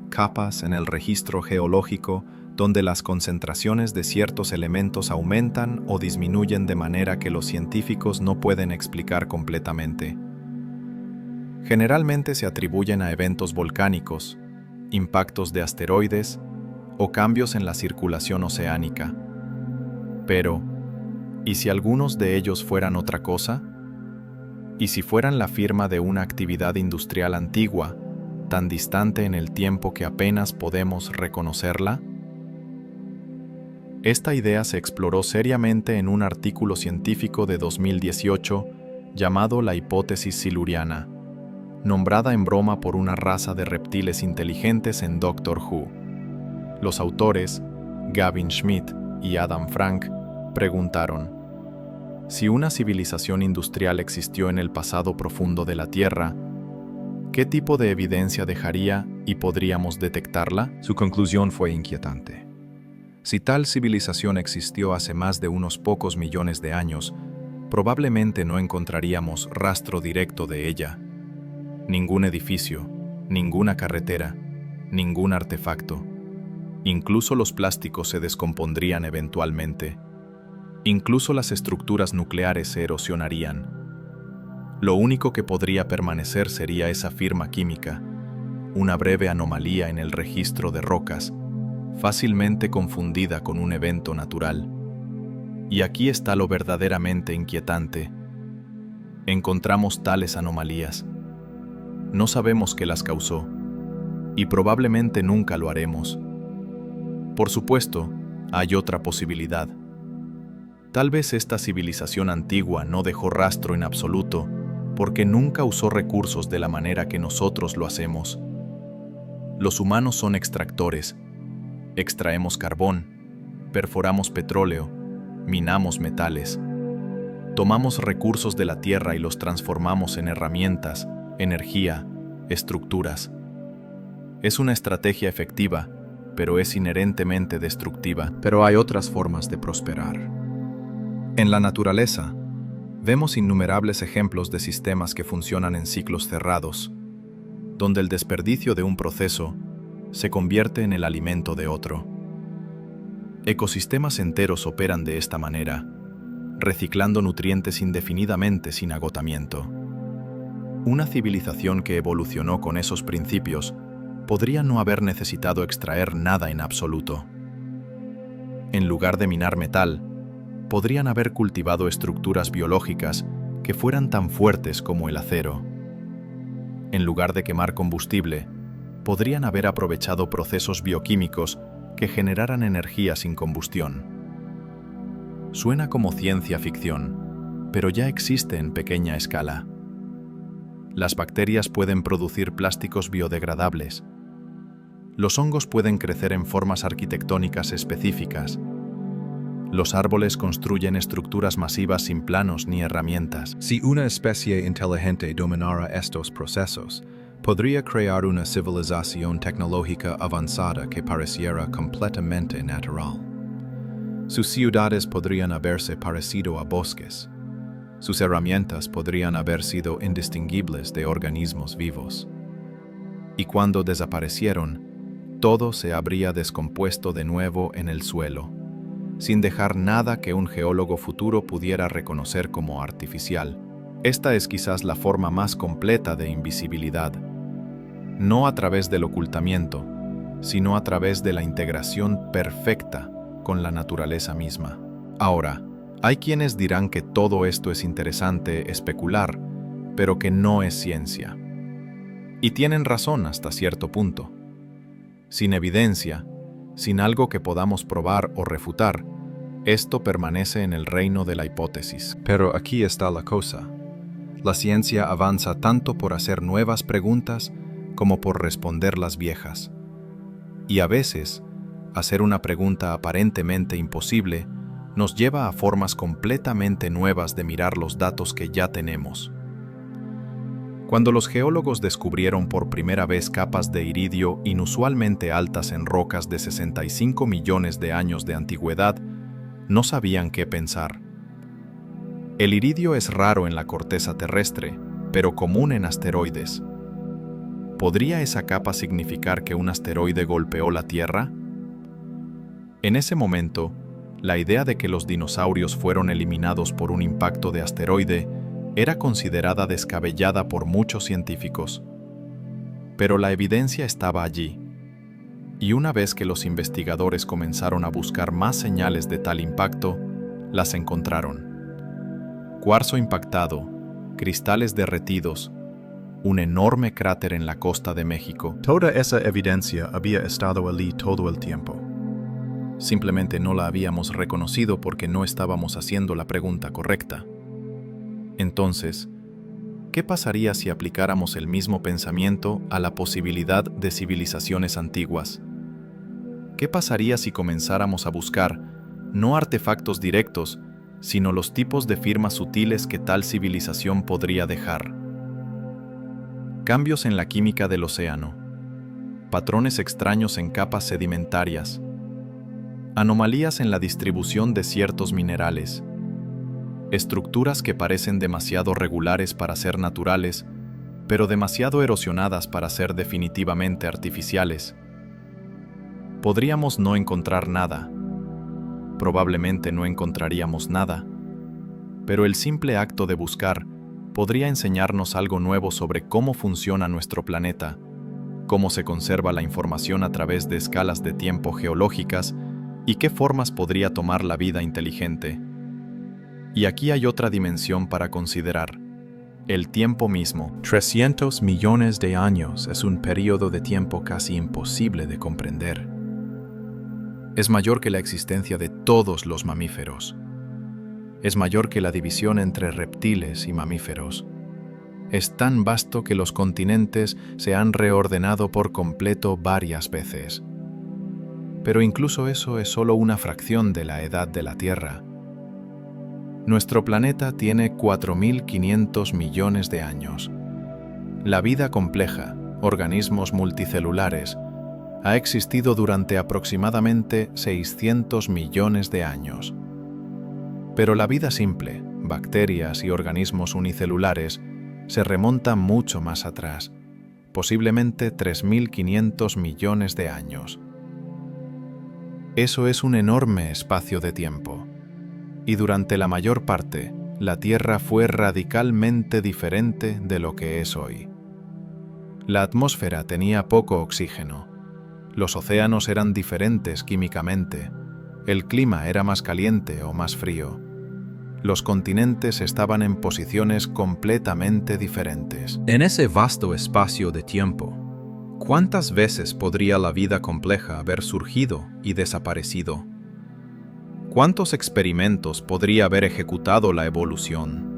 capas en el registro geológico donde las concentraciones de ciertos elementos aumentan o disminuyen de manera que los científicos no pueden explicar completamente. Generalmente se atribuyen a eventos volcánicos, impactos de asteroides o cambios en la circulación oceánica. Pero, ¿y si algunos de ellos fueran otra cosa? ¿Y si fueran la firma de una actividad industrial antigua, tan distante en el tiempo que apenas podemos reconocerla? Esta idea se exploró seriamente en un artículo científico de 2018 llamado la hipótesis siluriana, nombrada en broma por una raza de reptiles inteligentes en Doctor Who. Los autores, Gavin Schmidt y Adam Frank, preguntaron: si una civilización industrial existió en el pasado profundo de la Tierra, ¿qué tipo de evidencia dejaría y podríamos detectarla? Su conclusión fue inquietante. Si tal civilización existió hace más de unos pocos millones de años, probablemente no encontraríamos rastro directo de ella. Ningún edificio, ninguna carretera, ningún artefacto. Incluso los plásticos se descompondrían eventualmente. Incluso las estructuras nucleares se erosionarían. Lo único que podría permanecer sería esa firma química, una breve anomalía en el registro de rocas, fácilmente confundida con un evento natural. Y aquí está lo verdaderamente inquietante. Encontramos tales anomalías. No sabemos qué las causó, y probablemente nunca lo haremos. Por supuesto, hay otra posibilidad. Tal vez esta civilización antigua no dejó rastro en absoluto, porque nunca usó recursos de la manera que nosotros lo hacemos. Los humanos son extractores. Extraemos carbón, perforamos petróleo, minamos metales. Tomamos recursos de la tierra y los transformamos en herramientas, energía, estructuras. Es una estrategia efectiva, pero es inherentemente destructiva. Pero hay otras formas de prosperar. En la naturaleza, vemos innumerables ejemplos de sistemas que funcionan en ciclos cerrados, donde el desperdicio de un proceso se convierte en el alimento de otro. Ecosistemas enteros operan de esta manera, reciclando nutrientes indefinidamente sin agotamiento. Una civilización que evolucionó con esos principios podría no haber necesitado extraer nada en absoluto. En lugar de minar metal, podrían haber cultivado estructuras biológicas que fueran tan fuertes como el acero. En lugar de quemar combustible, podrían haber aprovechado procesos bioquímicos que generaran energía sin combustión. Suena como ciencia ficción, pero ya existe en pequeña escala. Las bacterias pueden producir plásticos biodegradables. Los hongos pueden crecer en formas arquitectónicas específicas. Los árboles construyen estructuras masivas sin planos ni herramientas. Si una especie inteligente dominara estos procesos, podría crear una civilización tecnológica avanzada que pareciera completamente natural. Sus ciudades podrían haberse parecido a bosques. Sus herramientas podrían haber sido indistinguibles de organismos vivos. Y cuando desaparecieron, todo se habría descompuesto de nuevo en el suelo, sin dejar nada que un geólogo futuro pudiera reconocer como artificial. Esta es quizás la forma más completa de invisibilidad, no a través del ocultamiento, sino a través de la integración perfecta con la naturaleza misma. Ahora, hay quienes dirán que todo esto es interesante especular, pero que no es ciencia. Y tienen razón hasta cierto punto. Sin evidencia, sin algo que podamos probar o refutar, esto permanece en el reino de la hipótesis. Pero aquí está la cosa. La ciencia avanza tanto por hacer nuevas preguntas como por responder las viejas. Y a veces, hacer una pregunta aparentemente imposible nos lleva a formas completamente nuevas de mirar los datos que ya tenemos. Cuando los geólogos descubrieron por primera vez capas de iridio inusualmente altas en rocas de 65 millones de años de antigüedad, no sabían qué pensar. El iridio es raro en la corteza terrestre, pero común en asteroides. ¿Podría esa capa significar que un asteroide golpeó la Tierra? En ese momento, la idea de que los dinosaurios fueron eliminados por un impacto de asteroide era considerada descabellada por muchos científicos. Pero la evidencia estaba allí, y una vez que los investigadores comenzaron a buscar más señales de tal impacto, las encontraron. Cuarzo impactado, cristales derretidos, un enorme cráter en la costa de México. Toda esa evidencia había estado allí todo el tiempo. Simplemente no la habíamos reconocido porque no estábamos haciendo la pregunta correcta. Entonces, ¿qué pasaría si aplicáramos el mismo pensamiento a la posibilidad de civilizaciones antiguas? ¿Qué pasaría si comenzáramos a buscar no artefactos directos, sino los tipos de firmas sutiles que tal civilización podría dejar? Cambios en la química del océano, patrones extraños en capas sedimentarias, anomalías en la distribución de ciertos minerales, estructuras que parecen demasiado regulares para ser naturales, pero demasiado erosionadas para ser definitivamente artificiales. Podríamos no encontrar nada. Probablemente no encontraríamos nada. Pero el simple acto de buscar podría enseñarnos algo nuevo sobre cómo funciona nuestro planeta, cómo se conserva la información a través de escalas de tiempo geológicas y qué formas podría tomar la vida inteligente. Y aquí hay otra dimensión para considerar: el tiempo mismo. 300 millones de años es un periodo de tiempo casi imposible de comprender. Es mayor que la existencia de todos los mamíferos. Es mayor que la división entre reptiles y mamíferos. Es tan vasto que los continentes se han reordenado por completo varias veces. Pero incluso eso es solo una fracción de la edad de la Tierra. Nuestro planeta tiene 4.500 millones de años. La vida compleja, organismos multicelulares, ha existido durante aproximadamente 600 millones de años. Pero la vida simple, bacterias y organismos unicelulares, se remonta mucho más atrás, posiblemente 3.500 millones de años. Eso es un enorme espacio de tiempo, y durante la mayor parte, la Tierra fue radicalmente diferente de lo que es hoy. La atmósfera tenía poco oxígeno, los océanos eran diferentes químicamente, el clima era más caliente o más frío. Los continentes estaban en posiciones completamente diferentes. En ese vasto espacio de tiempo, ¿cuántas veces podría la vida compleja haber surgido y desaparecido? ¿Cuántos experimentos podría haber ejecutado la evolución?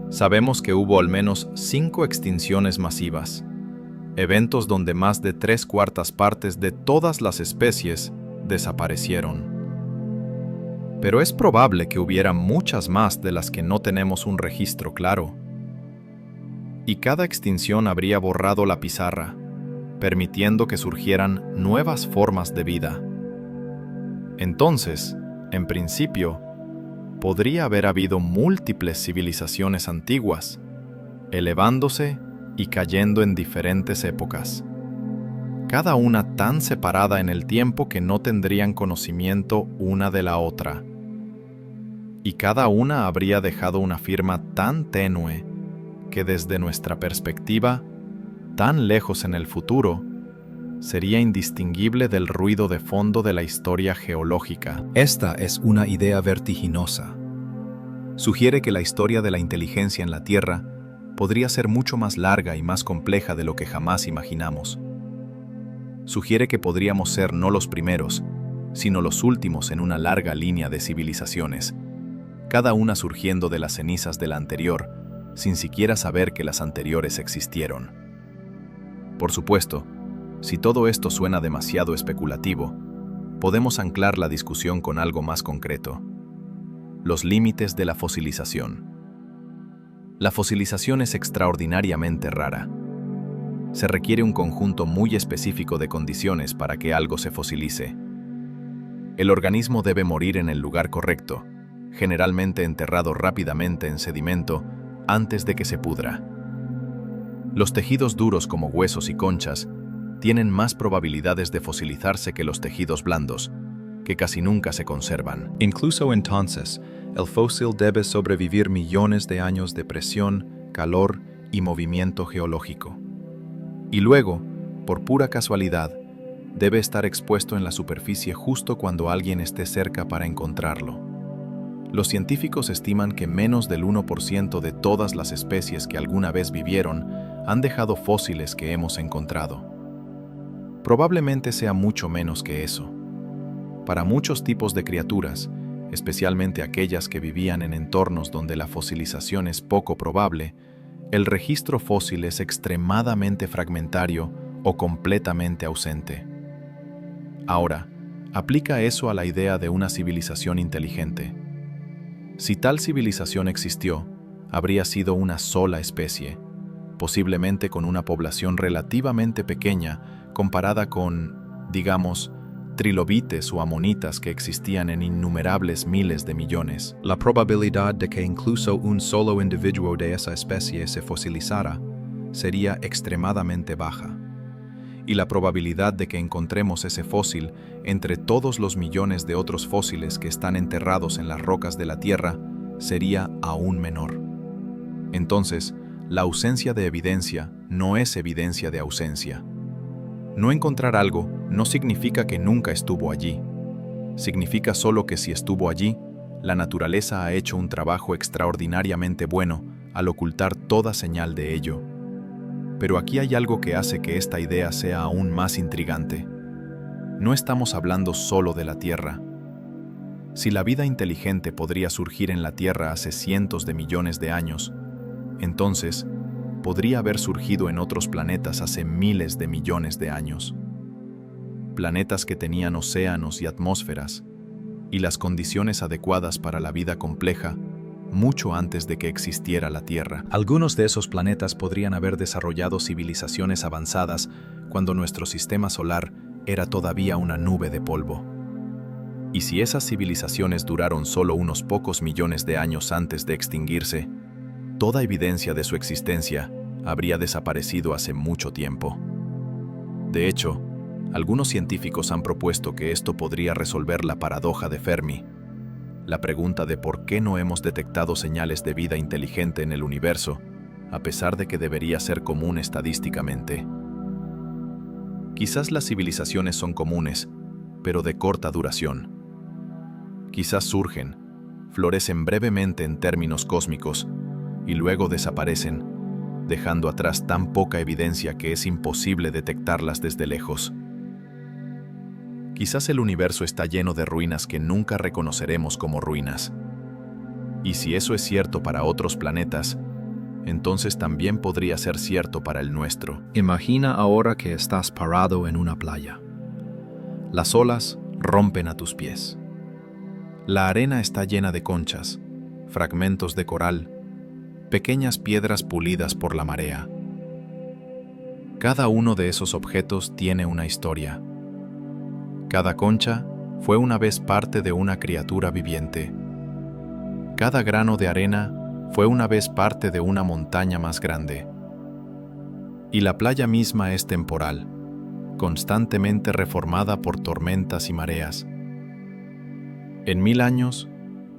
Sabemos que hubo al menos 5 extinciones masivas, eventos donde más de 3/4 partes de todas las especies desaparecieron. Pero es probable que hubiera muchas más de las que no tenemos un registro claro. Y cada extinción habría borrado la pizarra, permitiendo que surgieran nuevas formas de vida. Entonces, en principio, podría haber habido múltiples civilizaciones antiguas, elevándose y cayendo en diferentes épocas, cada una tan separada en el tiempo que no tendrían conocimiento una de la otra. Y cada una habría dejado una firma tan tenue que desde nuestra perspectiva, tan lejos en el futuro, sería indistinguible del ruido de fondo de la historia geológica. Esta es una idea vertiginosa. Sugiere que la historia de la inteligencia en la Tierra podría ser mucho más larga y más compleja de lo que jamás imaginamos. Sugiere que podríamos ser no los primeros, sino los últimos en una larga línea de civilizaciones, cada una surgiendo de las cenizas de la anterior, sin siquiera saber que las anteriores existieron. Por supuesto, si todo esto suena demasiado especulativo, podemos anclar la discusión con algo más concreto: los límites de la fosilización. La fosilización es extraordinariamente rara. Se requiere un conjunto muy específico de condiciones para que algo se fosilice. El organismo debe morir en el lugar correcto, generalmente enterrado rápidamente en sedimento antes de que se pudra. Los tejidos duros como huesos y conchas tienen más probabilidades de fosilizarse que los tejidos blandos, que casi nunca se conservan. Incluso entonces, el fósil debe sobrevivir millones de años de presión, calor y movimiento geológico. Y luego, por pura casualidad, debe estar expuesto en la superficie justo cuando alguien esté cerca para encontrarlo. Los científicos estiman que menos del 1% de todas las especies que alguna vez vivieron han dejado fósiles que hemos encontrado. Probablemente sea mucho menos que eso. Para muchos tipos de criaturas, especialmente aquellas que vivían en entornos donde la fosilización es poco probable, el registro fósil es extremadamente fragmentario o completamente ausente. Ahora, aplica eso a la idea de una civilización inteligente. Si tal civilización existió, habría sido una sola especie, posiblemente con una población relativamente pequeña comparada con, digamos, trilobites o amonitas que existían en innumerables miles de millones. La probabilidad de que incluso un solo individuo de esa especie se fosilizara sería extremadamente baja. Y la probabilidad de que encontremos ese fósil entre todos los millones de otros fósiles que están enterrados en las rocas de la Tierra sería aún menor. Entonces, la ausencia de evidencia no es evidencia de ausencia. No encontrar algo no significa que nunca estuvo allí. Significa solo que si estuvo allí, la naturaleza ha hecho un trabajo extraordinariamente bueno al ocultar toda señal de ello. Pero aquí hay algo que hace que esta idea sea aún más intrigante. No estamos hablando solo de la Tierra. Si la vida inteligente podría surgir en la Tierra hace cientos de millones de años, entonces podría haber surgido en otros planetas hace miles de millones de años. Planetas que tenían océanos y atmósferas, y las condiciones adecuadas para la vida compleja, mucho antes de que existiera la Tierra. Algunos de esos planetas podrían haber desarrollado civilizaciones avanzadas cuando nuestro sistema solar era todavía una nube de polvo. Y si esas civilizaciones duraron solo unos pocos millones de años antes de extinguirse, toda evidencia de su existencia habría desaparecido hace mucho tiempo. De hecho, algunos científicos han propuesto que esto podría resolver la paradoja de Fermi, la pregunta de por qué no hemos detectado señales de vida inteligente en el universo, a pesar de que debería ser común estadísticamente. Quizás las civilizaciones son comunes, pero de corta duración. Quizás surgen, florecen brevemente en términos cósmicos y luego desaparecen, dejando atrás tan poca evidencia que es imposible detectarlas desde lejos. Quizás el universo está lleno de ruinas que nunca reconoceremos como ruinas. Y si eso es cierto para otros planetas, entonces también podría ser cierto para el nuestro. Imagina ahora que estás parado en una playa. Las olas rompen a tus pies. La arena está llena de conchas, fragmentos de coral, pequeñas piedras pulidas por la marea. Cada uno de esos objetos tiene una historia. Cada concha fue una vez parte de una criatura viviente. Cada grano de arena fue una vez parte de una montaña más grande. Y la playa misma es temporal, constantemente reformada por tormentas y mareas. En 1000 años,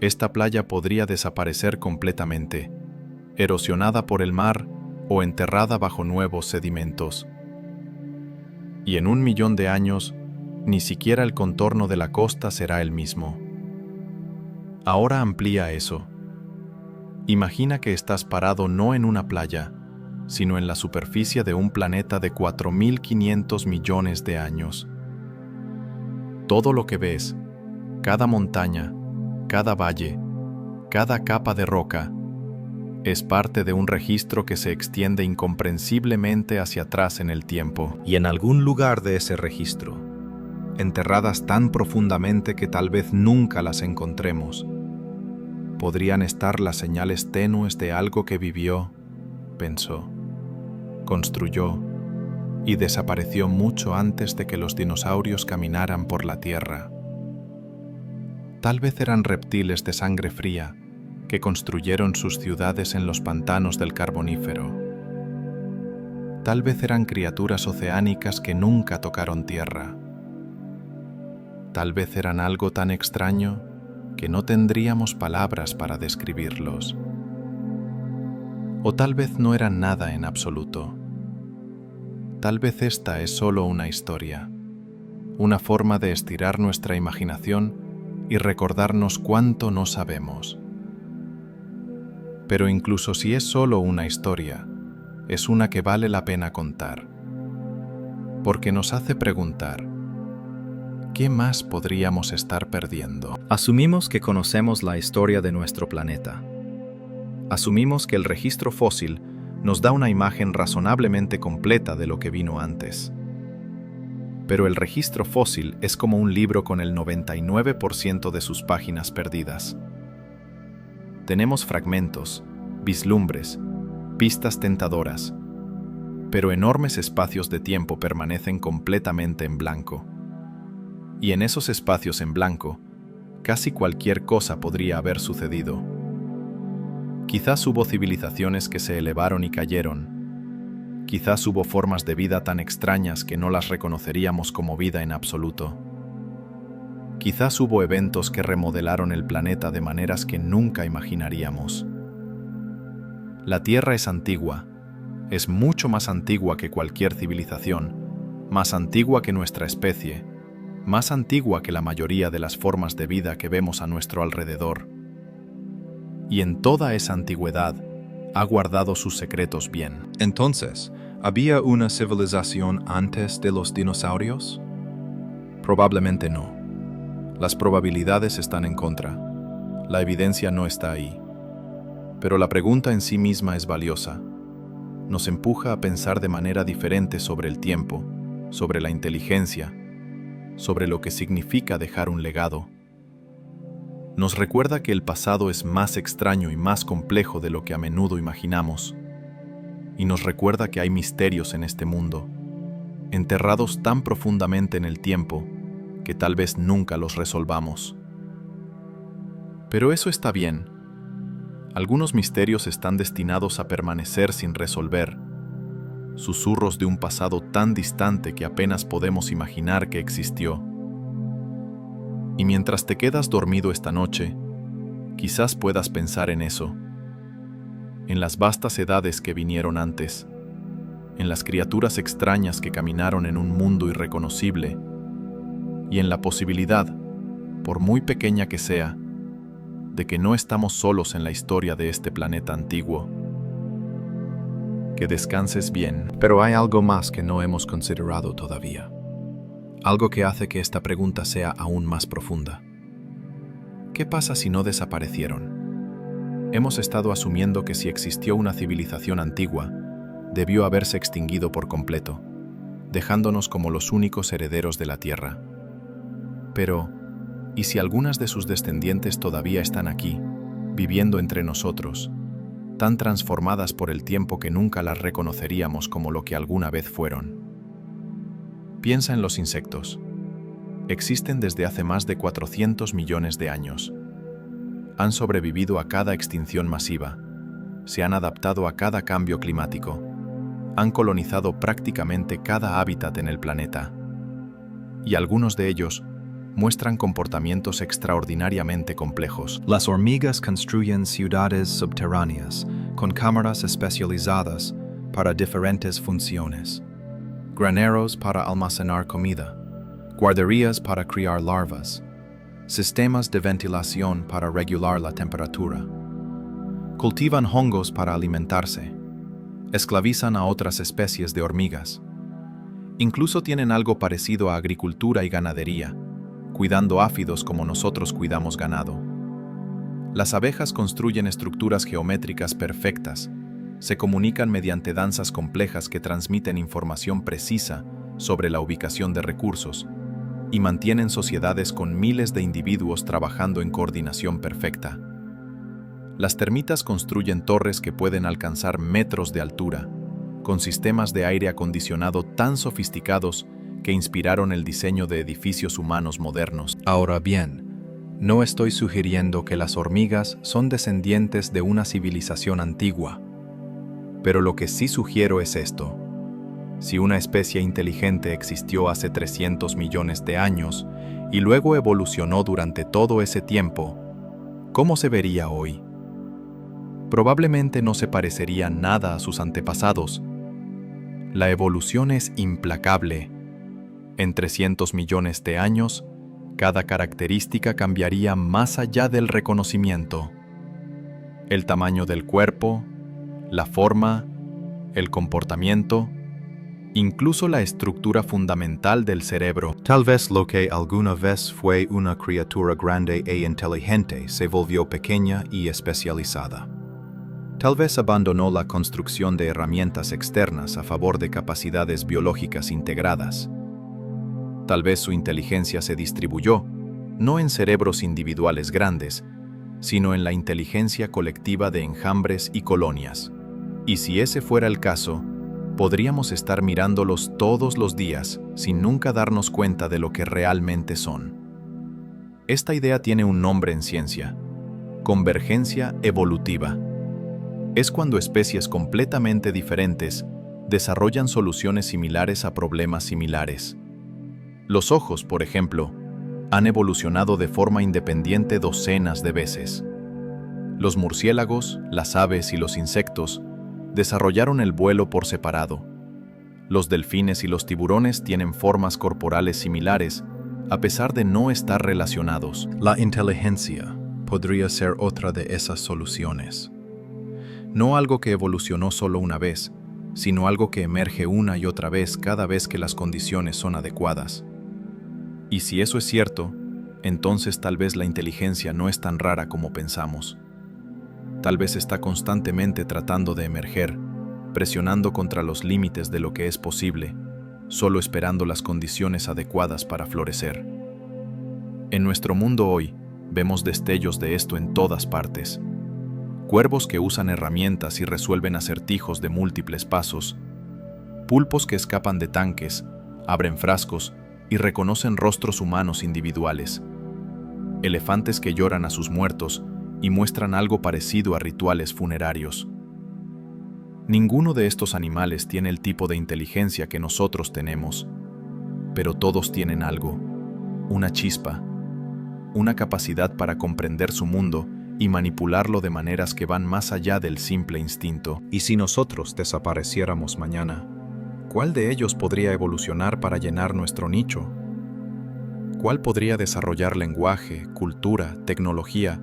esta playa podría desaparecer completamente, erosionada por el mar o enterrada bajo nuevos sedimentos. Y en 1 millón de años, ni siquiera el contorno de la costa será el mismo. Ahora amplía eso. Imagina que estás parado no en una playa, sino en la superficie de un planeta de 4.500 millones de años. Todo lo que ves, cada montaña, cada valle, cada capa de roca, es parte de un registro que se extiende incomprensiblemente hacia atrás en el tiempo. Y en algún lugar de ese registro, enterradas tan profundamente que tal vez nunca las encontremos, podrían estar las señales tenues de algo que vivió, pensó, construyó y desapareció mucho antes de que los dinosaurios caminaran por la Tierra. Tal vez eran reptiles de sangre fría que construyeron sus ciudades en los pantanos del Carbonífero. Tal vez eran criaturas oceánicas que nunca tocaron tierra. Tal vez eran algo tan extraño que no tendríamos palabras para describirlos. O tal vez no eran nada en absoluto. Tal vez esta es solo una historia, una forma de estirar nuestra imaginación y recordarnos cuánto no sabemos. Pero incluso si es solo una historia, es una que vale la pena contar, porque nos hace preguntar, ¿qué más podríamos estar perdiendo? Asumimos que conocemos la historia de nuestro planeta. Asumimos que el registro fósil nos da una imagen razonablemente completa de lo que vino antes. Pero el registro fósil es como un libro con el 99% de sus páginas perdidas. Tenemos fragmentos, vislumbres, pistas tentadoras, pero enormes espacios de tiempo permanecen completamente en blanco. Y en esos espacios en blanco, casi cualquier cosa podría haber sucedido. Quizás hubo civilizaciones que se elevaron y cayeron. Quizás hubo formas de vida tan extrañas que no las reconoceríamos como vida en absoluto. Quizás hubo eventos que remodelaron el planeta de maneras que nunca imaginaríamos. La Tierra es antigua, es mucho más antigua que cualquier civilización, más antigua que nuestra especie, más antigua que la mayoría de las formas de vida que vemos a nuestro alrededor. Y en toda esa antigüedad, ha guardado sus secretos bien. Entonces, ¿había una civilización antes de los dinosaurios? Probablemente no. Las probabilidades están en contra. La evidencia no está ahí. Pero la pregunta en sí misma es valiosa. Nos empuja a pensar de manera diferente sobre el tiempo, sobre la inteligencia, sobre lo que significa dejar un legado. Nos recuerda que el pasado es más extraño y más complejo de lo que a menudo imaginamos. Y nos recuerda que hay misterios en este mundo, enterrados tan profundamente en el tiempo, que tal vez nunca los resolvamos. Pero eso está bien. Algunos misterios están destinados a permanecer sin resolver, susurros de un pasado tan distante que apenas podemos imaginar que existió. Y mientras te quedas dormido esta noche, Quizás puedas pensar en eso, en las vastas edades que vinieron antes, en las criaturas extrañas que caminaron en un mundo irreconocible, y en la posibilidad, por muy pequeña que sea, de que no estamos solos en la historia de este planeta antiguo. Que descanses bien. Pero hay algo más que no hemos considerado todavía. Algo que hace que esta pregunta sea aún más profunda. ¿Qué pasa si no desaparecieron? Hemos estado asumiendo que si existió una civilización antigua, debió haberse extinguido por completo, dejándonos como los únicos herederos de la Tierra. Pero, ¿y si algunas de sus descendientes todavía están aquí, viviendo entre nosotros, tan transformadas por el tiempo que nunca las reconoceríamos como lo que alguna vez fueron? Piensa en los insectos. Existen desde hace más de 400 millones de años. Han sobrevivido a cada extinción masiva, se han adaptado a cada cambio climático, han colonizado prácticamente cada hábitat en el planeta. Y algunos de ellos muestran comportamientos extraordinariamente complejos. Las hormigas construyen ciudades subterráneas con cámaras especializadas para diferentes funciones. Graneros para almacenar comida, guarderías para criar larvas, sistemas de ventilación para regular la temperatura. Cultivan hongos para alimentarse, esclavizan a otras especies de hormigas. Incluso tienen algo parecido a agricultura y ganadería, cuidando áfidos como nosotros cuidamos ganado. Las abejas construyen estructuras geométricas perfectas, se comunican mediante danzas complejas que transmiten información precisa sobre la ubicación de recursos y mantienen sociedades con miles de individuos trabajando en coordinación perfecta. Las termitas construyen torres que pueden alcanzar metros de altura, con sistemas de aire acondicionado tan sofisticados que inspiraron el diseño de edificios humanos modernos. Ahora bien, no estoy sugiriendo que las hormigas son descendientes de una civilización antigua, pero lo que sí sugiero es esto. Si una especie inteligente existió hace 300 millones de años y luego evolucionó durante todo ese tiempo, ¿cómo se vería hoy? Probablemente no se parecería nada a sus antepasados. La evolución es implacable. En 300 millones de años, cada característica cambiaría más allá del reconocimiento. El tamaño del cuerpo, la forma, el comportamiento, incluso la estructura fundamental del cerebro. Tal vez lo que alguna vez fue una criatura grande e inteligente se volvió pequeña y especializada. Tal vez abandonó la construcción de herramientas externas a favor de capacidades biológicas integradas. Tal vez su inteligencia se distribuyó, no en cerebros individuales grandes, sino en la inteligencia colectiva de enjambres y colonias. Y si ese fuera el caso, podríamos estar mirándolos todos los días sin nunca darnos cuenta de lo que realmente son. Esta idea tiene un nombre en ciencia: convergencia evolutiva. Es cuando especies completamente diferentes desarrollan soluciones similares a problemas similares. Los ojos, por ejemplo, han evolucionado de forma independiente docenas de veces. Los murciélagos, las aves y los insectos desarrollaron el vuelo por separado. Los delfines y los tiburones tienen formas corporales similares, a pesar de no estar relacionados. La inteligencia podría ser otra de esas soluciones. No algo que evolucionó solo una vez, sino algo que emerge una y otra vez cada vez que las condiciones son adecuadas. Y si eso es cierto, entonces tal vez la inteligencia no es tan rara como pensamos. Tal vez está constantemente tratando de emerger, presionando contra los límites de lo que es posible, solo esperando las condiciones adecuadas para florecer. En nuestro mundo hoy, vemos destellos de esto en todas partes. Cuervos que usan herramientas y resuelven acertijos de múltiples pasos, pulpos que escapan de tanques, abren frascos y reconocen rostros humanos individuales, elefantes que lloran a sus muertos y muestran algo parecido a rituales funerarios. Ninguno de estos animales tiene el tipo de inteligencia que nosotros tenemos, pero todos tienen algo, una chispa, una capacidad para comprender su mundo y manipularlo de maneras que van más allá del simple instinto. ¿Y si nosotros desapareciéramos mañana? ¿Cuál de ellos podría evolucionar para llenar nuestro nicho? ¿Cuál podría desarrollar lenguaje, cultura, tecnología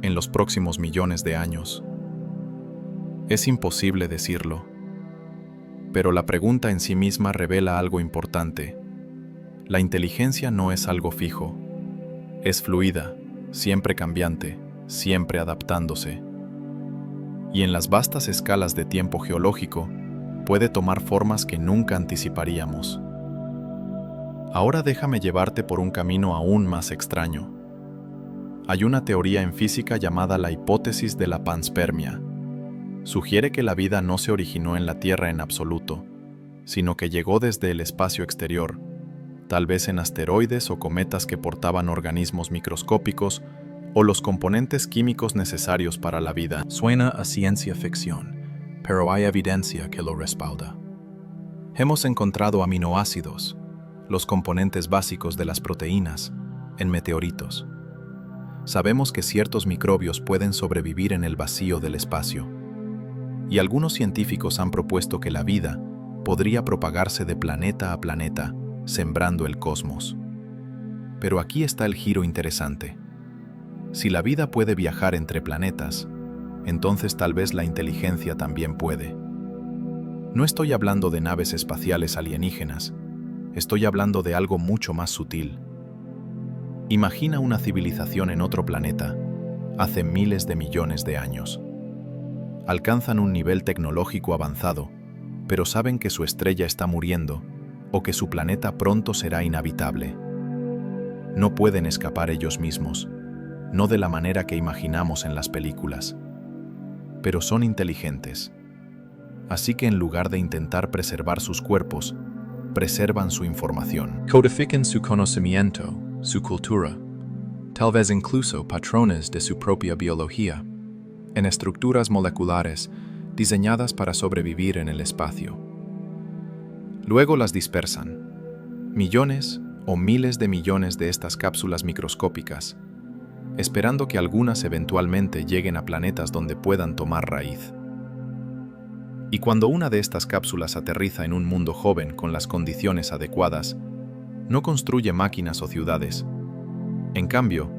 en los próximos millones de años? Es imposible decirlo, pero la pregunta en sí misma revela algo importante. La inteligencia no es algo fijo, es fluida, siempre cambiante, siempre adaptándose. Y en las vastas escalas de tiempo geológico, puede tomar formas que nunca anticiparíamos. Ahora déjame llevarte por un camino aún más extraño. Hay una teoría en física llamada la hipótesis de la panspermia. Sugiere que la vida no se originó en la Tierra en absoluto, sino que llegó desde el espacio exterior, tal vez en asteroides o cometas que portaban organismos microscópicos o los componentes químicos necesarios para la vida. Suena a ciencia ficción, pero hay evidencia que lo respalda. Hemos encontrado aminoácidos, los componentes básicos de las proteínas, en meteoritos. Sabemos que ciertos microbios pueden sobrevivir en el vacío del espacio. Y algunos científicos han propuesto que la vida podría propagarse de planeta a planeta, sembrando el cosmos. Pero aquí está el giro interesante. Si la vida puede viajar entre planetas, entonces tal vez la inteligencia también puede. No estoy hablando de naves espaciales alienígenas, estoy hablando de algo mucho más sutil. Imagina una civilización en otro planeta, hace miles de millones de años. Alcanzan un nivel tecnológico avanzado, pero saben que su estrella está muriendo o que su planeta pronto será inhabitable. No pueden escapar ellos mismos, no de la manera que imaginamos en las películas. Pero son inteligentes. Así que en lugar de intentar preservar sus cuerpos, preservan su información. Codifican su conocimiento, su cultura, tal vez incluso patrones de su propia biología, en estructuras moleculares diseñadas para sobrevivir en el espacio. Luego las dispersan, millones o miles de millones de estas cápsulas microscópicas, esperando que algunas eventualmente lleguen a planetas donde puedan tomar raíz. Y cuando una de estas cápsulas aterriza en un mundo joven con las condiciones adecuadas, no construye máquinas o ciudades. En cambio,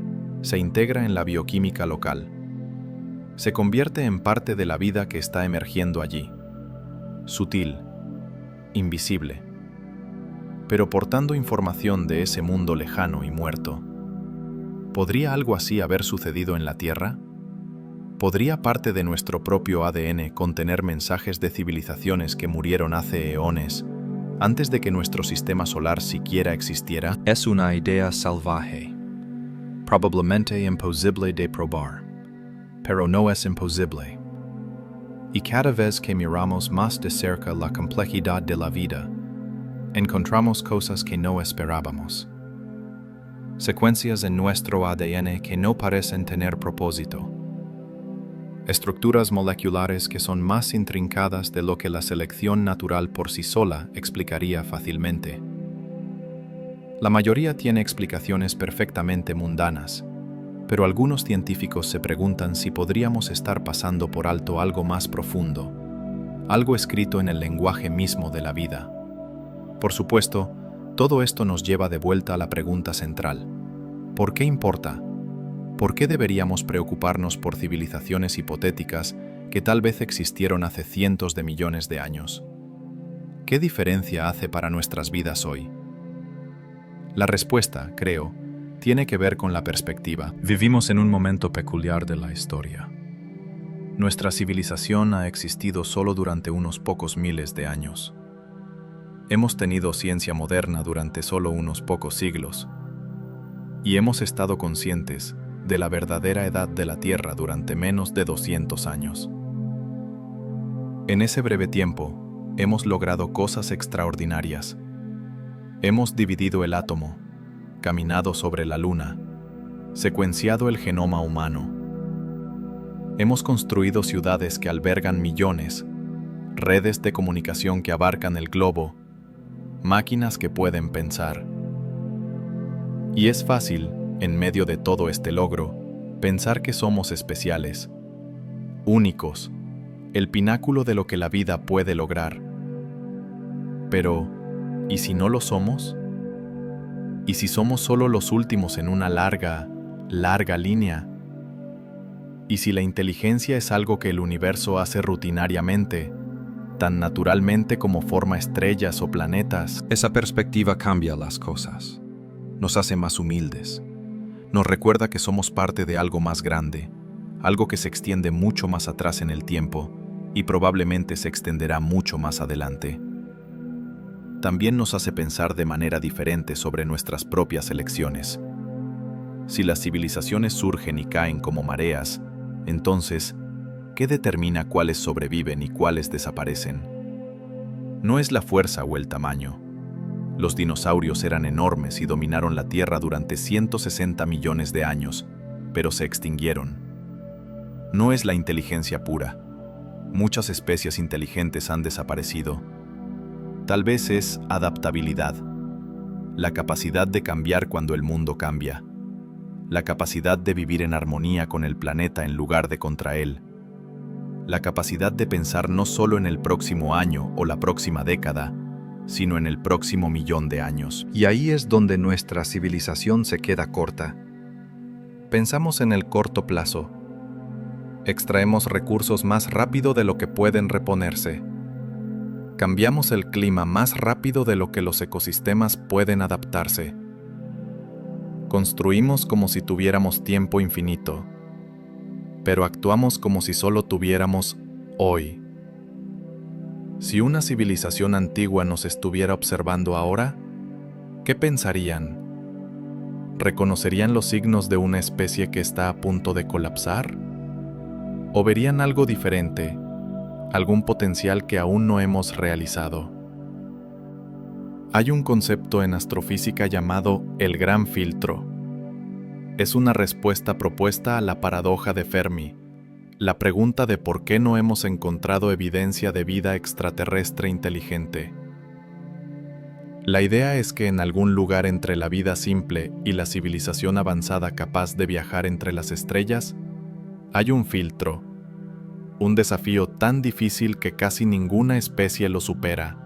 se integra en la bioquímica local. Se convierte en parte de la vida que está emergiendo allí. Sutil, invisible, pero portando información de ese mundo lejano y muerto. ¿Podría algo así haber sucedido en la Tierra? ¿Podría parte de nuestro propio ADN contener mensajes de civilizaciones que murieron hace eones, antes de que nuestro sistema solar siquiera existiera? Es una idea salvaje, probablemente imposible de probar, pero no es imposible. Y cada vez que miramos más de cerca la complejidad de la vida, encontramos cosas que no esperábamos. Secuencias en nuestro ADN que no parecen tener propósito. Estructuras moleculares que son más intrincadas de lo que la selección natural por sí sola explicaría fácilmente. La mayoría tiene explicaciones perfectamente mundanas, pero algunos científicos se preguntan si podríamos estar pasando por alto algo más profundo, algo escrito en el lenguaje mismo de la vida. Por supuesto, todo esto nos lleva de vuelta a la pregunta central. ¿Por qué importa? ¿Por qué deberíamos preocuparnos por civilizaciones hipotéticas que tal vez existieron hace cientos de millones de años? ¿Qué diferencia hace para nuestras vidas hoy? La respuesta, creo, tiene que ver con la perspectiva. Vivimos en un momento peculiar de la historia. Nuestra civilización ha existido solo durante unos pocos miles de años. Hemos tenido ciencia moderna durante solo unos pocos siglos. Y hemos estado conscientes de la verdadera edad de la Tierra durante menos de 200 años. En ese breve tiempo, hemos logrado cosas extraordinarias. Hemos dividido el átomo, caminado sobre la Luna, secuenciado el genoma humano. Hemos construido ciudades que albergan millones, redes de comunicación que abarcan el globo, máquinas que pueden pensar. Y es fácil, en medio de todo este logro, Pensar que somos especiales, únicos, el pináculo de lo que la vida puede lograr. Pero, ¿y si no lo somos? ¿Y si somos solo los últimos en una larga, larga línea? ¿Y si la inteligencia es algo que el universo hace rutinariamente, tan naturalmente como forma estrellas o planetas? Esa perspectiva cambia las cosas. Nos hace más humildes. Nos recuerda que somos parte de algo más grande, algo que se extiende mucho más atrás en el tiempo y probablemente se extenderá mucho más adelante. También nos hace pensar de manera diferente sobre nuestras propias elecciones. Si las civilizaciones surgen y caen como mareas, entonces, ¿qué determina cuáles sobreviven y cuáles desaparecen? No es la fuerza o el tamaño. Los dinosaurios eran enormes y dominaron la Tierra durante 160 millones de años, pero se extinguieron. No es la inteligencia pura. Muchas especies inteligentes han desaparecido. Tal vez es adaptabilidad, la capacidad de cambiar cuando el mundo cambia, la capacidad de vivir en armonía con el planeta en lugar de contra él, la capacidad de pensar no solo en el próximo año o la próxima década, sino en el próximo millón de años. Y ahí es donde nuestra civilización se queda corta. Pensamos en el corto plazo. Extraemos recursos más rápido de lo que pueden reponerse. Cambiamos el clima más rápido de lo que los ecosistemas pueden adaptarse. Construimos como si tuviéramos tiempo infinito, pero actuamos como si solo tuviéramos hoy. Si una civilización antigua nos estuviera observando ahora, ¿qué pensarían? ¿Reconocerían los signos de una especie que está a punto de colapsar? ¿O verían algo diferente, algún potencial que aún no hemos realizado? Hay un concepto en astrofísica llamado el gran filtro. Es una respuesta propuesta a la paradoja de Fermi, la pregunta de por qué no hemos encontrado evidencia de vida extraterrestre inteligente. La idea es que en algún lugar entre la vida simple y la civilización avanzada capaz de viajar entre las estrellas, hay un filtro, un desafío tan difícil que casi ninguna especie lo supera.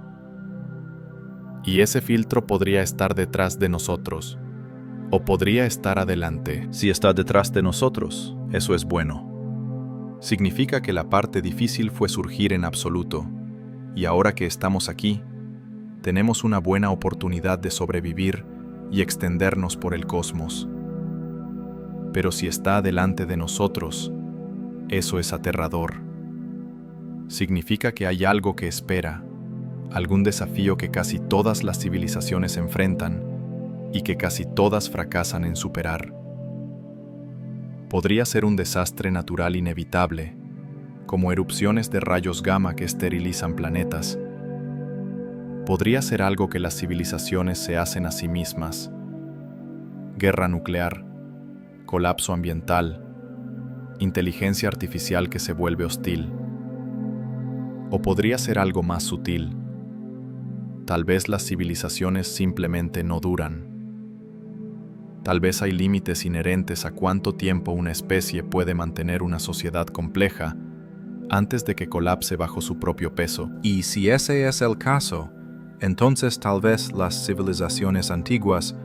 Y ese filtro podría estar detrás de nosotros, o podría estar adelante. Si está detrás de nosotros, eso es bueno. Significa que la parte difícil fue surgir en absoluto, y ahora que estamos aquí, tenemos una buena oportunidad de sobrevivir y extendernos por el cosmos. Pero si está delante de nosotros, eso es aterrador. Significa que hay algo que espera, algún desafío que casi todas las civilizaciones enfrentan y que casi todas fracasan en superar. Podría ser un desastre natural inevitable, como erupciones de rayos gamma que esterilizan planetas. Podría ser algo que las civilizaciones se hacen a sí mismas. Guerra nuclear, colapso ambiental, inteligencia artificial que se vuelve hostil. O podría ser algo más sutil. Tal vez las civilizaciones simplemente no duran. Tal vez hay límites inherentes a cuánto tiempo una especie puede mantener una sociedad compleja antes de que colapse bajo su propio peso. Y si ese es el caso, entonces tal vez las civilizaciones antiguas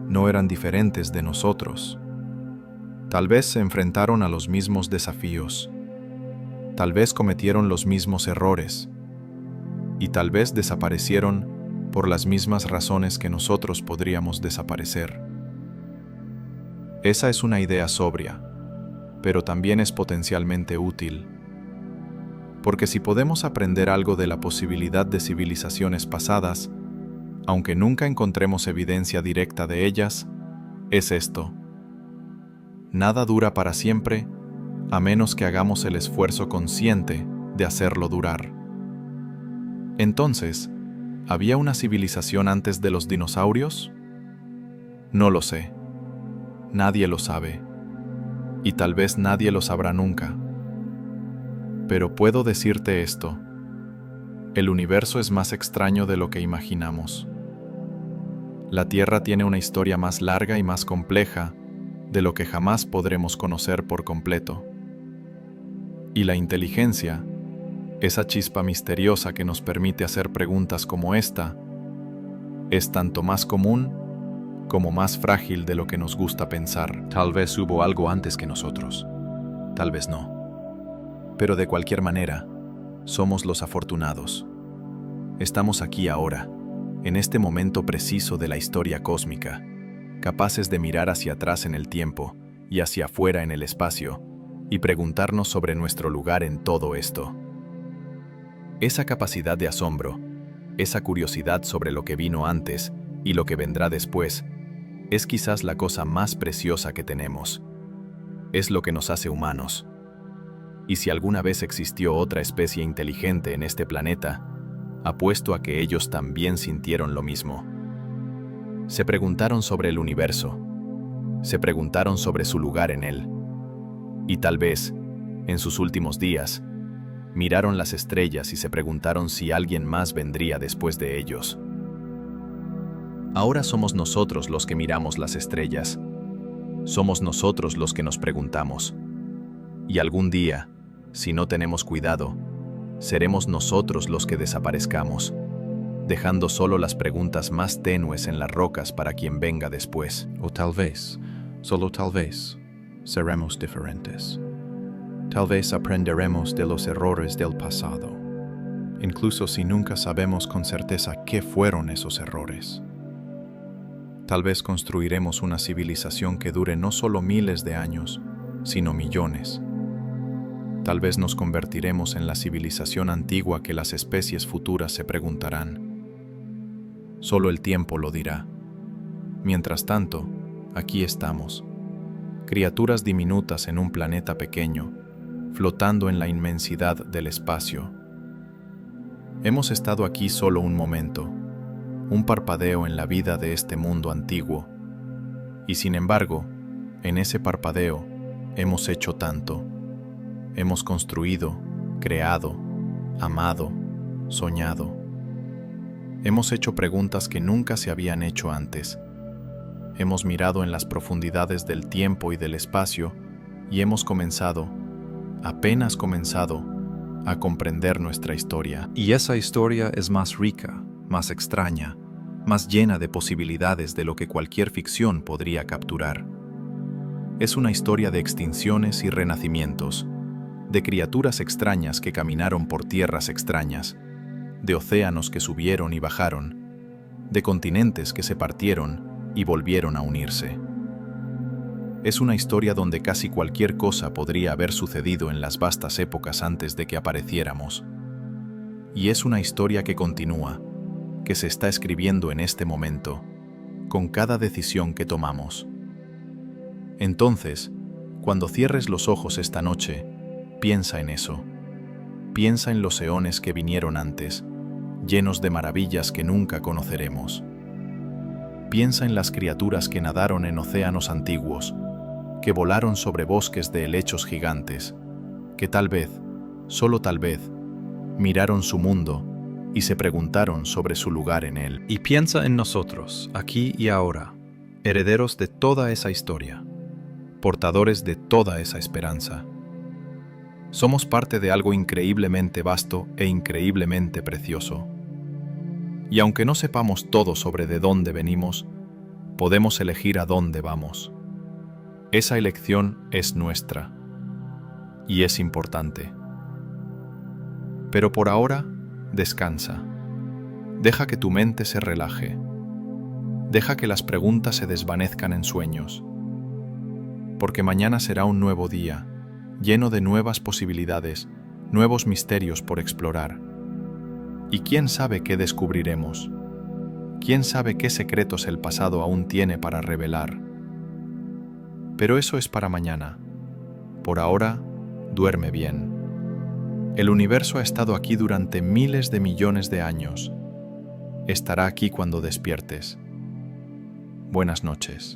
no eran diferentes de nosotros. Tal vez se enfrentaron a los mismos desafíos. Tal vez cometieron los mismos errores. Y tal vez desaparecieron por las mismas razones que nosotros podríamos desaparecer. Esa es una idea sobria, pero también es potencialmente útil. Porque si podemos aprender algo de la posibilidad de civilizaciones pasadas, aunque nunca encontremos evidencia directa de ellas, es esto: nada dura para siempre, a menos que hagamos el esfuerzo consciente de hacerlo durar. Entonces, ¿había una civilización antes de los dinosaurios? No lo sé. Nadie lo sabe. Y tal vez nadie lo sabrá nunca. Pero puedo decirte esto: el universo es más extraño de lo que imaginamos. La Tierra tiene una historia más larga y más compleja de lo que jamás podremos conocer por completo. Y la inteligencia, esa chispa misteriosa que nos permite hacer preguntas como esta, es tanto más común como más frágil de lo que nos gusta pensar. Tal vez hubo algo antes que nosotros, tal vez no. Pero de cualquier manera, somos los afortunados. Estamos aquí ahora, en este momento preciso de la historia cósmica, capaces de mirar hacia atrás en el tiempo y hacia afuera en el espacio, y preguntarnos sobre nuestro lugar en todo esto. Esa capacidad de asombro, esa curiosidad sobre lo que vino antes y lo que vendrá después, es quizás la cosa más preciosa que tenemos. Es lo que nos hace humanos. Y si alguna vez existió otra especie inteligente en este planeta, apuesto a que ellos también sintieron lo mismo. Se preguntaron sobre el universo, se preguntaron sobre su lugar en él. Y tal vez, en sus últimos días, miraron las estrellas y se preguntaron si alguien más vendría después de ellos. Ahora somos nosotros los que miramos las estrellas. Somos nosotros los que nos preguntamos. Y algún día, si no tenemos cuidado, seremos nosotros los que desaparezcamos, dejando solo las preguntas más tenues en las rocas para quien venga después. O tal vez, solo tal vez, seremos diferentes. Tal vez aprenderemos de los errores del pasado, incluso si nunca sabemos con certeza qué fueron esos errores. Tal vez construiremos una civilización que dure no solo miles de años, sino millones. Tal vez nos convertiremos en la civilización antigua que las especies futuras se preguntarán. Solo el tiempo lo dirá. Mientras tanto, aquí estamos, criaturas diminutas en un planeta pequeño, flotando en la inmensidad del espacio. Hemos estado aquí solo un momento, un parpadeo en la vida de este mundo antiguo, y sin embargo, en ese parpadeo, hemos hecho tanto. Hemos construido, creado, amado, soñado. Hemos hecho preguntas que nunca se habían hecho antes. Hemos mirado en las profundidades del tiempo y del espacio y hemos comenzado, apenas comenzado, a comprender nuestra historia. Y esa historia es más rica, más extraña, más llena de posibilidades de lo que cualquier ficción podría capturar. Es una historia de extinciones y renacimientos, de criaturas extrañas que caminaron por tierras extrañas, de océanos que subieron y bajaron, de continentes que se partieron y volvieron a unirse. Es una historia donde casi cualquier cosa podría haber sucedido en las vastas épocas antes de que apareciéramos. Y es una historia que continúa, que se está escribiendo en este momento, con cada decisión que tomamos. Entonces, cuando cierres los ojos esta noche, piensa en eso. Piensa en los eones que vinieron antes, llenos de maravillas que nunca conoceremos. Piensa en las criaturas que nadaron en océanos antiguos, que volaron sobre bosques de helechos gigantes, que tal vez, solo tal vez, miraron su mundo y se preguntaron sobre su lugar en él. Y piensa en nosotros, aquí y ahora, herederos de toda esa historia, portadores de toda esa esperanza. Somos parte de algo increíblemente vasto e increíblemente precioso. Y aunque no sepamos todo sobre de dónde venimos, podemos elegir a dónde vamos. Esa elección es nuestra, y es importante. Pero por ahora, descansa. Deja que tu mente se relaje. Deja que las preguntas se desvanezcan en sueños. Porque mañana será un nuevo día, lleno de nuevas posibilidades, nuevos misterios por explorar. Y quién sabe qué descubriremos. Quién sabe qué secretos el pasado aún tiene para revelar. Pero eso es para mañana. Por ahora, duerme bien. El universo ha estado aquí durante miles de millones de años. Estará aquí cuando despiertes. Buenas noches.